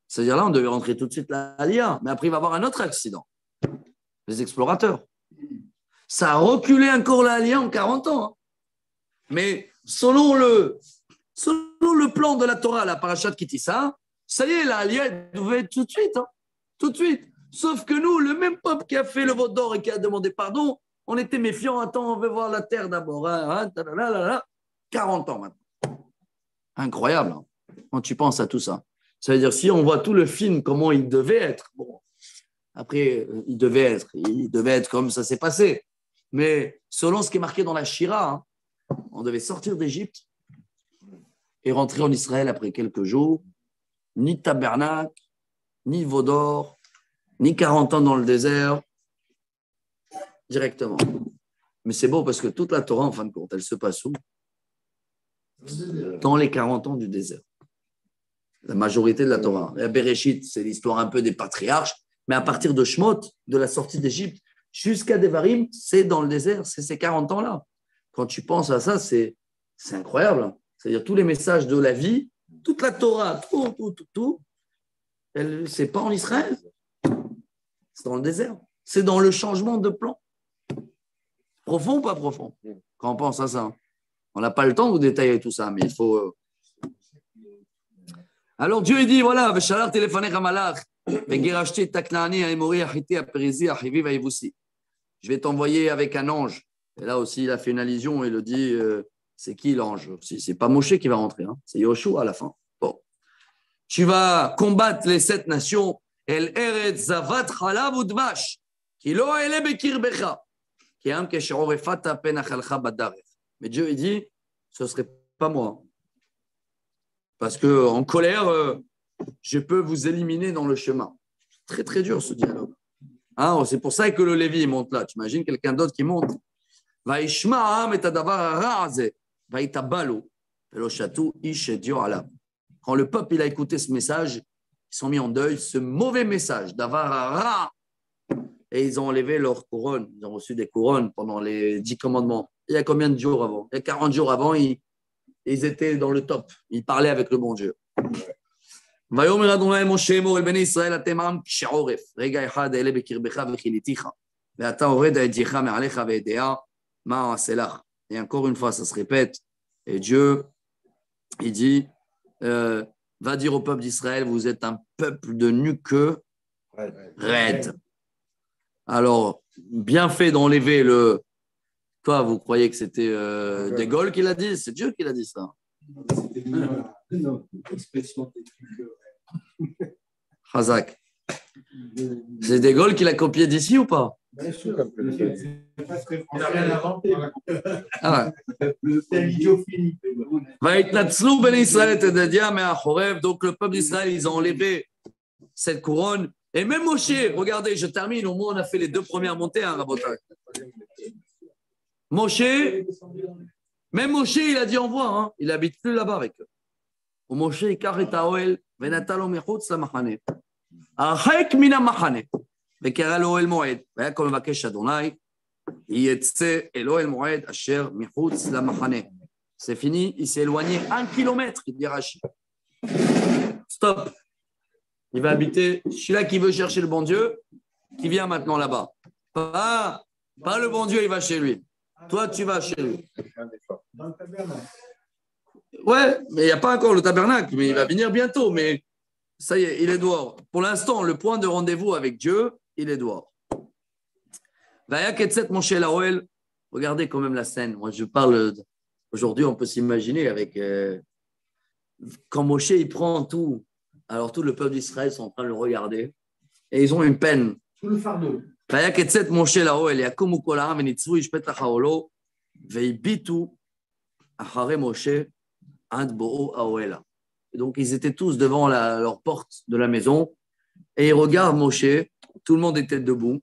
C'est-à-dire là, on devait rentrer tout de suite la lia, mais après, il va y avoir un autre accident. Les explorateurs. Ça a reculé encore la lia en 40 ans. Hein. Mais selon le plan de la Torah, la parashat Kitissa, ça y est, la lia devait être tout de suite. Hein, tout de suite. Sauf que nous, le même peuple qui a fait le veau d'or et qui a demandé pardon, on était méfiants. Attends, on veut voir la terre d'abord. 40 ans maintenant. Incroyable. Hein, quand tu penses à tout ça. Ça veut dire, si on voit tout le film, comment il devait être. Bon, après, il devait être comme ça s'est passé. Mais selon ce qui est marqué dans la Shira, hein, on devait sortir d'Égypte et rentrer en Israël après quelques jours. Ni tabernacle, ni veau d'or, ni 40 ans dans le désert, directement. Mais c'est beau parce que toute la Torah, en fin de compte, elle se passe où? Dans les 40 ans du désert. La majorité de la Torah. La Bereshit, c'est l'histoire un peu des patriarches, mais à partir de Shemot, de la sortie d'Égypte, jusqu'à Devarim, c'est dans le désert, c'est ces 40 ans-là. Quand tu penses à ça, c'est incroyable. C'est-à-dire tous les messages de la vie, toute la Torah, tout, c'est pas en Israël. C'est dans le désert. C'est dans le changement de plan. Profond ou pas profond? Quand on pense à ça. On n'a pas le temps de détailler tout ça, mais il faut... Alors Dieu dit, voilà, je vais t'envoyer avec un ange. Et là aussi, il a fait une allusion et il dit, c'est qui l'ange? C'est pas Moshe qui va rentrer, hein, c'est Yoshua à la fin. Bon. Tu vas combattre les 7 nations. El Eretz Zavat Chalav Udvash, qui lo ele bekirbecha, qui am kesherorefata penachalcha badarech. Mais Dieu, il dit, ce ne serait pas moi. Parce qu'en colère, je peux vous éliminer dans le chemin. Très, très dur ce dialogue. Hein, c'est pour ça que le Lévi monte là. Tu imagines quelqu'un d'autre qui monte. Quand le peuple il a écouté ce message, ils sont mis en deuil, ce mauvais message d'Avar, et ils ont enlevé leur couronne. Ils ont reçu des couronnes pendant les 10 commandements. Il y a combien de jours avant? Il y a 40 jours avant, ils étaient dans le top. Ils parlaient avec le bon Dieu. ויאמר אדוני משה אמור אל בני ישראל אתם עם קשה עורף רגע אחד אעלה בקרבך וכיליתיך ואתה הורד את ידיך מעליך וידע מה אעשה לך. Et encore une fois ça se répète et Dieu il dit va dire au peuple d'Israël vous êtes un peuple de nuqueux raides. Alors bien fait d'enlever le... Toi vous croyez que c'était De Gaulle qui l'a dit? C'est Dieu qui l'a dit ça. C'était une expression technique. Khazak. C'est De Gaulle qui l'a copié d'ici ou pas? Bien sûr. Il n'a rien inventé. Ah ouais. C'est l'idiophilie. Vaïtnatzlou ben Israël Tedadia Me'achorev. Donc le peuple d'Israël, ils ont enlevé cette couronne. Et même Moshe, regardez, je termine, au moins on a fait les 2 premières montées, hein, Rabotak. Moshe, même Moshe, il a dit envoie, hein, il n'habite plus là-bas avec eux. Moshe, il carré Taoel, Venatalo Mechutz la Machane. Archek mina Machane. וקרא לאוהל מועד, והיה כל מבקש אדוני, יצא אל אוהל מועד אשר מחוץ למחנה. C'est fini, il s'est éloigné 1 kilomètre, il dit Rashi. Stop. Il va habiter, celui-là qui veut chercher le bon Dieu, qui vient maintenant là-bas. Pas le bon Dieu, il va chez lui. Toi, tu vas chez lui. Dans le tabernacle. Ouais, mais il n'y a pas encore le tabernacle, mais il va venir bientôt, mais ça y est, il est dehors. Pour l'instant, le point de rendez-vous avec Dieu, il est dehors. Regardez quand même la scène. Moi, je parle aujourd'hui, on peut s'imaginer avec quand Moshe il prend tout. Alors tout le peuple d'Israël sont en train de le regarder et ils ont une peine. Sous le fardeau. Et donc ils étaient tous devant leur porte de la maison et ils regardent Moshe. Tout le monde était debout.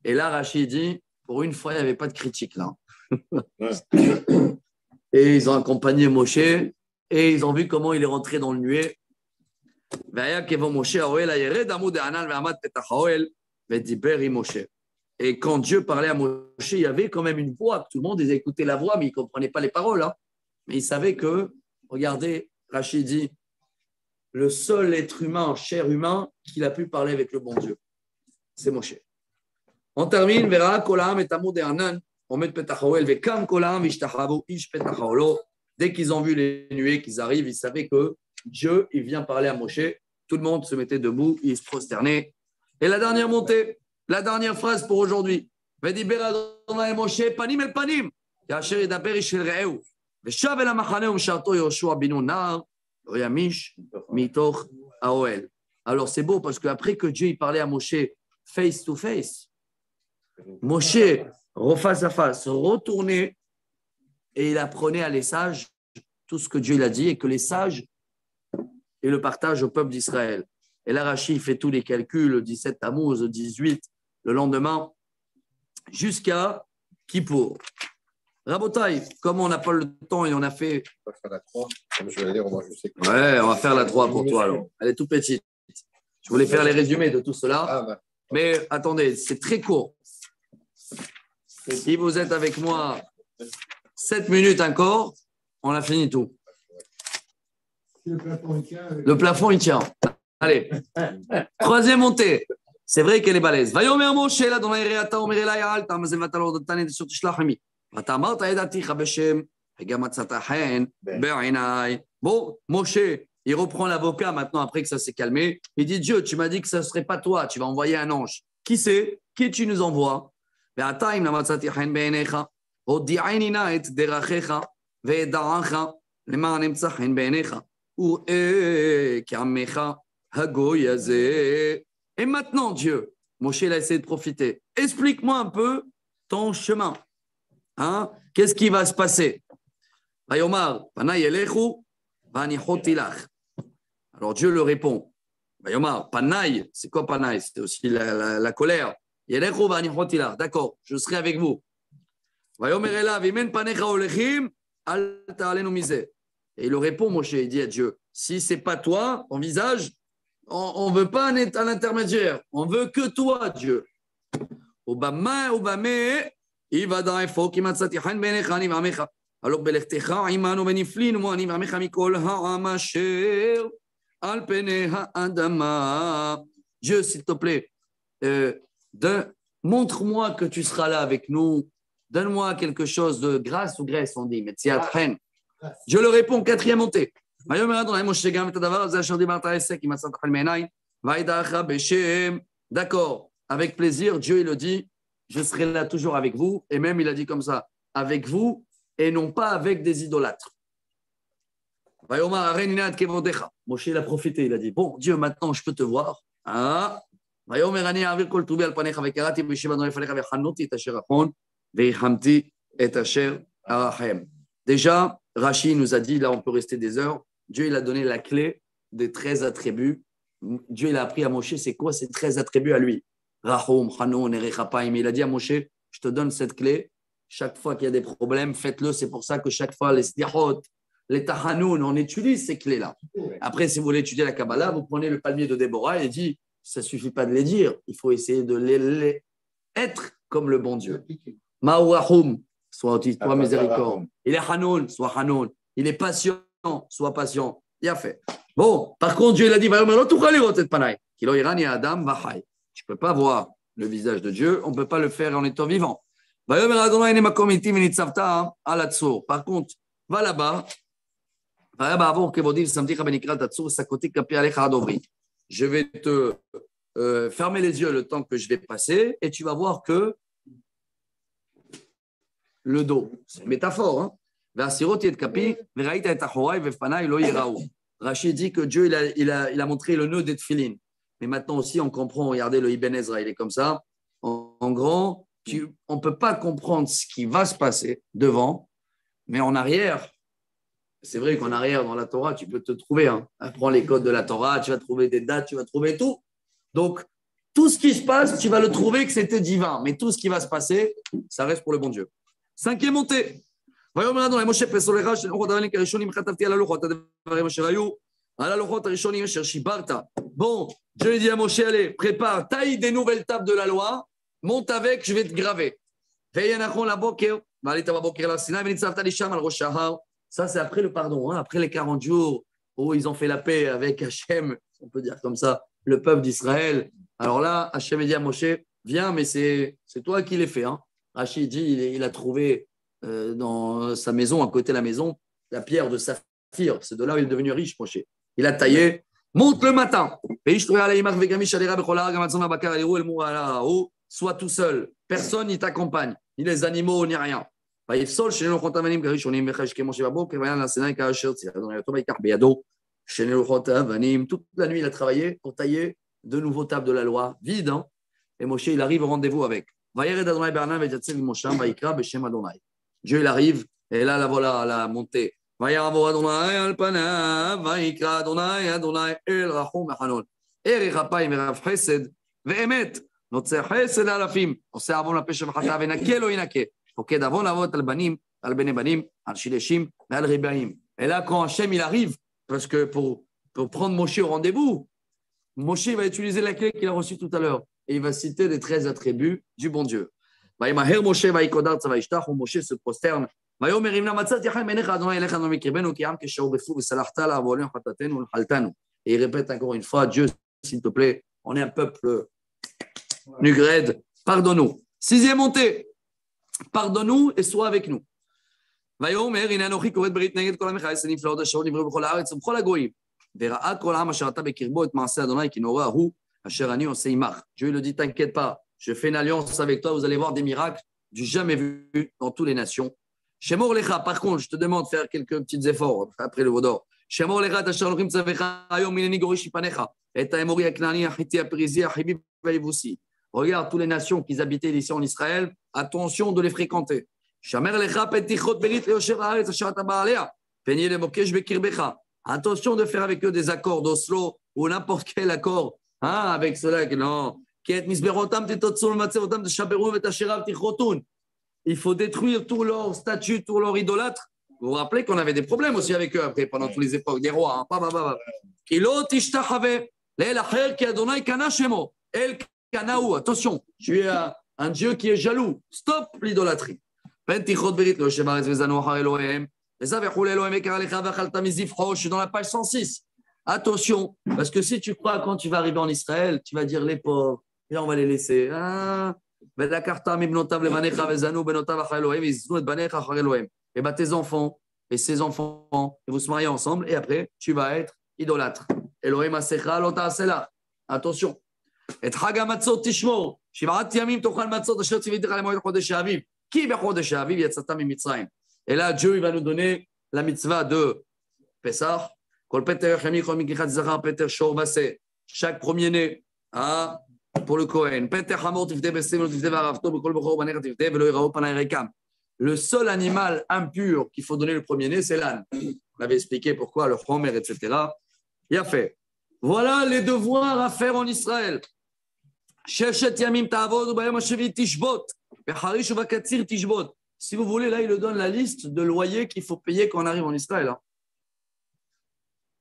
Et là, Rachid dit, pour une fois, il n'y avait pas de critique là. Et ils ont accompagné Moshe et ils ont vu comment il est rentré dans le nuée. Et quand Dieu parlait à Moshe, il y avait quand même une voix. Tout le monde écoutait la voix, mais ils ne comprenaient pas les paroles. Hein. Mais ils savaient que, regardez, Rachid dit, le seul être humain, chair humain, qu'il a pu parler avec le bon Dieu. C'est Moshe. On termine. Dès qu'ils ont vu les nuées, qu'ils arrivent, ils savaient que Dieu, il vient parler à Moshe. Tout le monde se mettait debout, ils se prosternaient. Et la dernière montée, la dernière phrase pour aujourd'hui. Moshe, panim el panim. Yasher yedaber ish el re'eu. Veshav el hamachane u'msharto Yoshua binu nar yamish mitoch haoel. Alors c'est beau parce qu'après que Dieu il parlait à Moshe face to face, Moshe, face à face, retournait et il apprenait à les sages tout ce que Dieu l'a dit et que les sages et le partagent au peuple d'Israël. Et là, Rashi fait tous les calculs, le 17 Tammuz, le 18, le lendemain, jusqu'à Kippour. Rabotaï, comme on n'a pas le temps et on a fait. On va faire la 3. Comme je vais dire, moi, je sais que. Ouais, on va faire la 3 pour toi alors. Elle est toute petite. Je voulais faire les résumés de tout cela. Ah, bah. Mais attendez, c'est très court. Si vous êtes avec moi 7 minutes encore, on a fini tout. Le plafond, il tient. Le plafond, il tient. Allez. Troisième montée. C'est vrai qu'elle est balèze. Vayomer Moshe, là, dans l'Aïreata, Omer Elai, Alta, Mazevatalor, Dotane, sur Tishlachami. Vatamarta, Edaticha, Beshem, Egamatsatahen, Be'inai. Bon, Moshe, il reprend l'avocat maintenant, après que ça s'est calmé. Il dit, Dieu, tu m'as dit que ce ne serait pas toi, tu vas envoyer un ange. Qui c'est? Qui tu nous envoies? Be'ataim, Namatsatihen, Be'enecha, Odi'ainina, et Derachecha, Ve'edaracha, Lema, Nemtsahen, Be'enecha, Ure, Kamecha, Hagoyazé. Et maintenant, Dieu, Moshe il a essayé de profiter. Explique-moi un peu ton chemin. Hein? Qu'est-ce qui va se passer? Vayomar, Panay Elechu, Vanichotilach. Alors Dieu le répond. Vayomar, Panay, c'est quoi Panay? C'est aussi la colère. Elechu, Vanichotilach. D'accord, je serai avec vous. Vayomer Elav, Imen Panecha Olechim, Al Ta'alenu Mizeh. Et il le répond, Moshe, il dit à Dieu, si ce n'est pas toi, ton visage, on ne veut pas un intermédiaire. On veut que toi, Dieu. Obama, il va dans un faux qui m'a dit alors, Belechtecha, Imano Beniflin, moi, Ani Vamecha Mikol, Ha'amasher, Alpeneha Adama. Dieu, s'il te plaît, montre-moi que tu seras là avec nous. Donne-moi quelque chose de grâce ou graisse, on dit. Mais Tsiatren. Je le réponds, quatrième montée. D'accord, avec plaisir, Dieu il le dit, je serai là toujours avec vous, et même il a dit comme ça, avec vous, et non pas avec des idolâtres. Moshe il a profité, il a dit, bon Dieu, maintenant je peux te voir. Déjà, Rashi nous a dit, là on peut rester des heures, Dieu il a donné la clé des 13 attributs. Dieu il a appris à Moshe, c'est quoi ces 13 attributs à lui? Rahum, Hanon, Erechapaim. Il a dit à Moshe, je te donne cette clé, chaque fois qu'il y a des problèmes, faites-le. C'est pour ça que chaque fois, les Sdihot, les Tahanoun, on utilise ces clés-là. Après, si vous voulez étudier la Kabbalah, vous prenez le palmier de Déborah et dit, ça ne suffit pas de les dire, il faut essayer de les être comme le bon Dieu. Ma'urahum, soit toi miséricorde. Il est Hanoun, soit Hanoun. Il est patient, soit patient. Il a fait. Bon, par contre, Dieu il a dit, tu ne peux pas voir le visage de Dieu, on ne peut pas le faire en étant vivant. Par contre, va là-bas. Je vais te fermer les yeux le temps que je vais passer et tu vas voir que le dos, c'est une métaphore. Hein? Rachid dit que Dieu il a montré le nœud des tefilin. Mais maintenant aussi, on comprend, regardez le Ibn Ezra, il est comme ça. En grand, on ne peut pas comprendre ce qui va se passer devant, mais en arrière, c'est vrai qu'en arrière, dans la Torah, tu peux te trouver. Hein. Prends les codes de la Torah, tu vas trouver des dates, tu vas trouver tout. Donc, tout ce qui se passe, tu vas le trouver que c'était divin. Mais tout ce qui va se passer, ça reste pour le bon Dieu. Cinquième montée. Bon, Dieu lui dit à Moshe, allez, prépare, taille des nouvelles tables de la loi, monte avec, je vais te graver. Ça, c'est après le pardon, hein, après les 40 jours où ils ont fait la paix avec Hachem, on peut dire comme ça, le peuple d'Israël. Alors là, Hachem dit à Moshe, viens, mais c'est toi qui l'as fait. Hein. Rachid dit, il a trouvé dans sa maison, à côté de la maison, la pierre de saphir. C'est de là où il est devenu riche, Moshe. Il a taillé, monte le matin. Sois tout seul. Personne n'y t'accompagne, ni les animaux, ni rien. Toute la nuit, il a travaillé pour tailler de nouveaux tables de la loi, vides. Hein? Et Moshe, il arrive au rendez-vous avec. Dieu, il arrive, et là, la voilà, la montée. ערך אפיים ורב חסד ואמת. נוצר חסד אלפים, עושה עוון לפשע וחטא ונקה לא ינקה. פוקד עוון אבות על בנים, על בני בנים, על שילשים ועל ריבעים. Et là, quand Hachem il arrive, parce que pour prendre Moshe au rendez-vous, Moshe va utiliser la clé qu'il a reçue tout à l'heure. Et il va citer les 13 attributs du bon Dieu. וימהר משה ויקודר צבא ישתח ומשה se prosterne. ויאמר אם מצאתי חן בעיניך אדוני אליך אדוני מקרבנו כי עם כשעורפו וסלחת לה ועולים חטאתנו ונחלתנו. Et il répète encore une fois, Dieu, s'il te plaît, on est un peuple nugrède, pardonne-nous. 6e montée, pardonne-nous et sois avec nous. ויאמר הנה אנוכי כורת ברית נגד כל עמך עשר נפלאות אשר נבראו בכל הארץ ובכל הגויים. וראה כל העם אשר אתה בקרבו את מעשה אדוני כי נורא הוא אשר אני עושה עמך. Dieu lui dit, t'inquiète pas, je fais une alliance avec toi, vous allez voir des miracles du jamais vu dans toutes les nations. Shemor lecha, par contre, je te demande de faire quelques petits efforts après le vaudor. Shemor lecha, t'asher lochim tzavecha, ayom mineni gorish ipanecha, et ta'emori aknani, achiti, aperizi, achibi, vaïvoussi. Regarde toutes les nations qui habitaient ici en Israël, attention de les fréquenter. Shamer lecha, petichot berit, leosher haaretz, asher ata ba'alea, peni le mokesh bekirbecha. Attention de faire avec eux des accords d'Oslo ou n'importe quel accord, hein, avec cela, non. Il faut détruire tous leurs statues, tous leurs idolâtres. Vous vous rappelez qu'on avait des problèmes aussi avec eux après, pendant toutes les époques des rois. Attention, tu es un Dieu qui est jaloux. Stop l'idolâtrie. Dans la page 106. Attention, parce que si tu crois quand tu vas arriver en Israël, tu vas dire les pauvres. Et on va les laisser. Et tes enfants et ses enfants, et vous se mariez ensemble, et après, tu vas être idolâtre. Attention. Et Hagamatzot Tishmor, Shivat Yamim Tochal Matzot, Asher Tzivitech Lemoed Chodesh Aviv, Ki Bechodesh Aviv Yatzata Mimitzrayim. Et là, Dieu il va nous donner la mitzvah de Pessah. Chaque premier-né pour le Kohen. Le seul animal impur qu'il faut donner le premier-né, c'est l'âne. On avait expliqué pourquoi, le Homer, etc. Il a fait. Voilà les devoirs à faire en Israël. Si vous voulez, là, il nous donne la liste de loyers qu'il faut payer quand on arrive en Israël.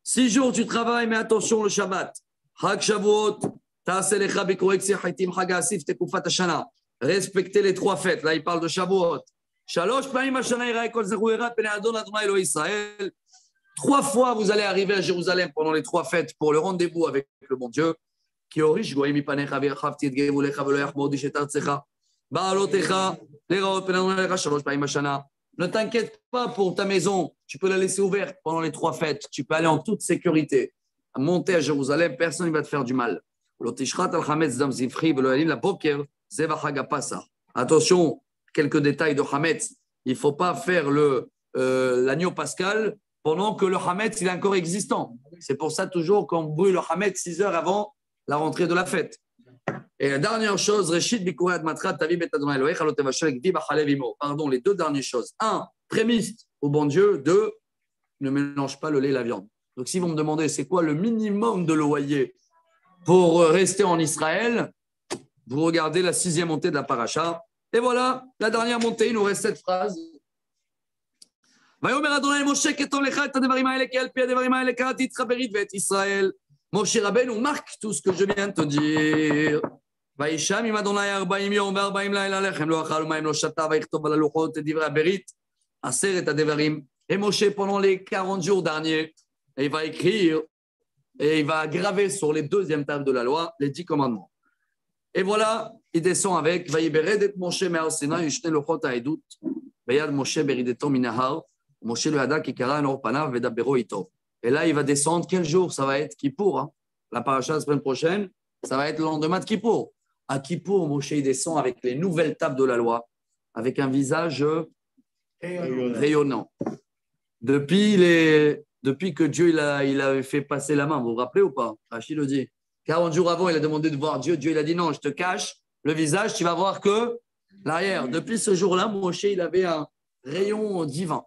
6 jours, tu travailles, mais attention, le Shabbat. Chag Shavuot, respectez les 3 fêtes. Là, il parle de Shavuot. 3 fois, vous allez arriver à Jérusalem pendant les 3 fêtes pour le rendez-vous avec le bon Dieu. Ne t'inquiète pas pour ta maison, tu peux la laisser ouverte pendant les 3 fêtes, tu peux aller en toute sécurité. Monter à Jérusalem, personne ne va te faire du mal. Attention, quelques détails de Hametz. Il ne faut pas faire l'agneau pascal pendant que le Hametz il est encore existant. C'est pour ça toujours qu'on brûle le Hametz 6 heures avant la rentrée de la fête. Et la dernière chose, pardon, les 2 dernières choses. 1, prémisse au bon Dieu. 2, ne mélange pas le lait et la viande. Donc, si vous me demandez c'est quoi le minimum de loyer pour rester en Israël, vous regardez la 6e montée de la paracha. Et voilà, la dernière montée, il nous reste cette phrase. Moshe Rabbeinu marque tout ce que je viens de te dire. וישם עם אדוני 40 יום ו40 לילה לחם לא אכל ומים לא שתה ויכתוב על הלוחות את דברי הברית 10 הדברים. Et Moshe pendant les 40 jours derniers, il va écrire et il va graver sur les 2e tables de la loi les 10 commandements. Et voilà, il descend avec ויברד את משה מהר סיני ושני לוחות העדות ביד משה ברידתו מן ההר ומשה לא ידע כי קרא אור פניו ודברו איתו. Et là, il va descendre. Quel jour? Ça va être Kippour. Hein. La paracha la semaine prochaine, ça va être le lendemain de Kippour. À Kippour, Moshe il descend avec les nouvelles tables de la loi, avec un visage rayonnant. Depuis que Dieu il avait fait passer la main, vous vous rappelez ou pas? Rachid le dit. 40 jours avant, il a demandé de voir Dieu. Dieu il a dit non, je te cache le visage, tu vas voir que l'arrière. Depuis ce jour-là, Moshe il avait un rayon divin.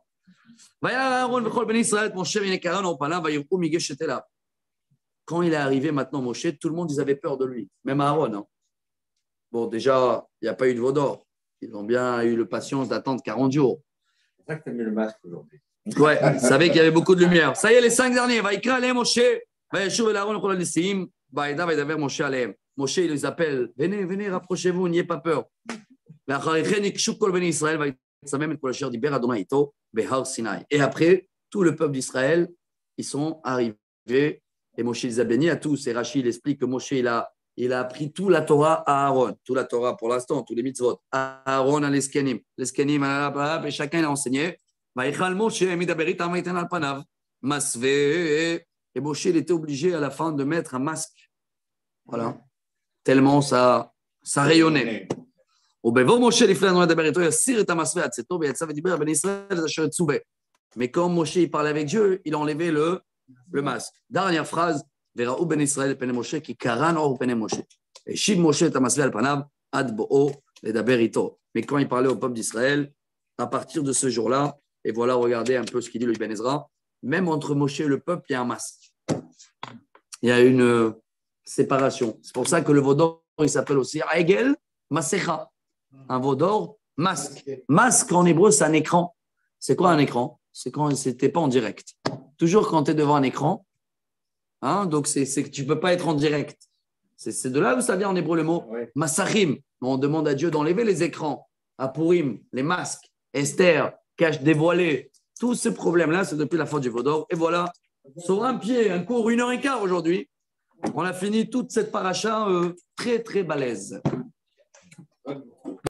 quand il est arrivé maintenant, Moshe, tout le monde, ils avaient peur de lui, même Aaron. Hein. Bon, déjà, il n'y a pas eu de veau d'or. Ils ont bien eu le patience d'attendre 40 jours. C'est pour ça que tu as mis le masque aujourd'hui. Ouais, ils savaient qu'il y avait beaucoup de lumière. Ça y est, les 5 derniers. Vaïkra Aleem Moshe, Vaïchou et Aaron, Chol Nissim, Vaïda, Vaïdaver Moshe Aleem. Moshe, il les appelle. Venez, venez, rapprochez-vous, n'ayez pas peur. Et après, tout le peuple d'Israël, ils sont arrivés. Et Moshe les a bénis à tous. Et Rachid explique que Moshe, il a appris toute la Torah à Aaron. Toute la Torah pour l'instant, tous les mitzvot. Aaron à l'Eskenim. L'Eskenim, et chacun l'a enseigné. Et Moshe, il était obligé à la fin de mettre un masque. Voilà. Tellement ça rayonnait. Mais quand Moshe il parlait avec Dieu, il enlevait le masque. Dernière phrase. Et mais quand il parlait au peuple d'Israël, à partir de ce jour-là, et voilà, regardez un peu ce qu'il dit le Ibn Ezra, même entre Moshe et le peuple, il y a un masque. Il y a une séparation. C'est pour ça que le veau d'or, il s'appelle aussi Aegel Masecha. Un veau d'or, masque. Masque en hébreu, c'est un écran. C'est quoi un écran? C'est quand c'était pas en direct. Toujours quand tu es devant un écran, hein, donc c'est que tu ne peux pas être en direct. C'est de là où ça vient en hébreu le mot Masachim. On demande à Dieu d'enlever les écrans, à Purim, les masques, Esther, cache dévoilé. Tous ces problèmes-là, c'est depuis la faute du veau d'or. Et voilà, sur un pied, un cours, 1h15 aujourd'hui, on a fini toute cette paracha très, très balèze.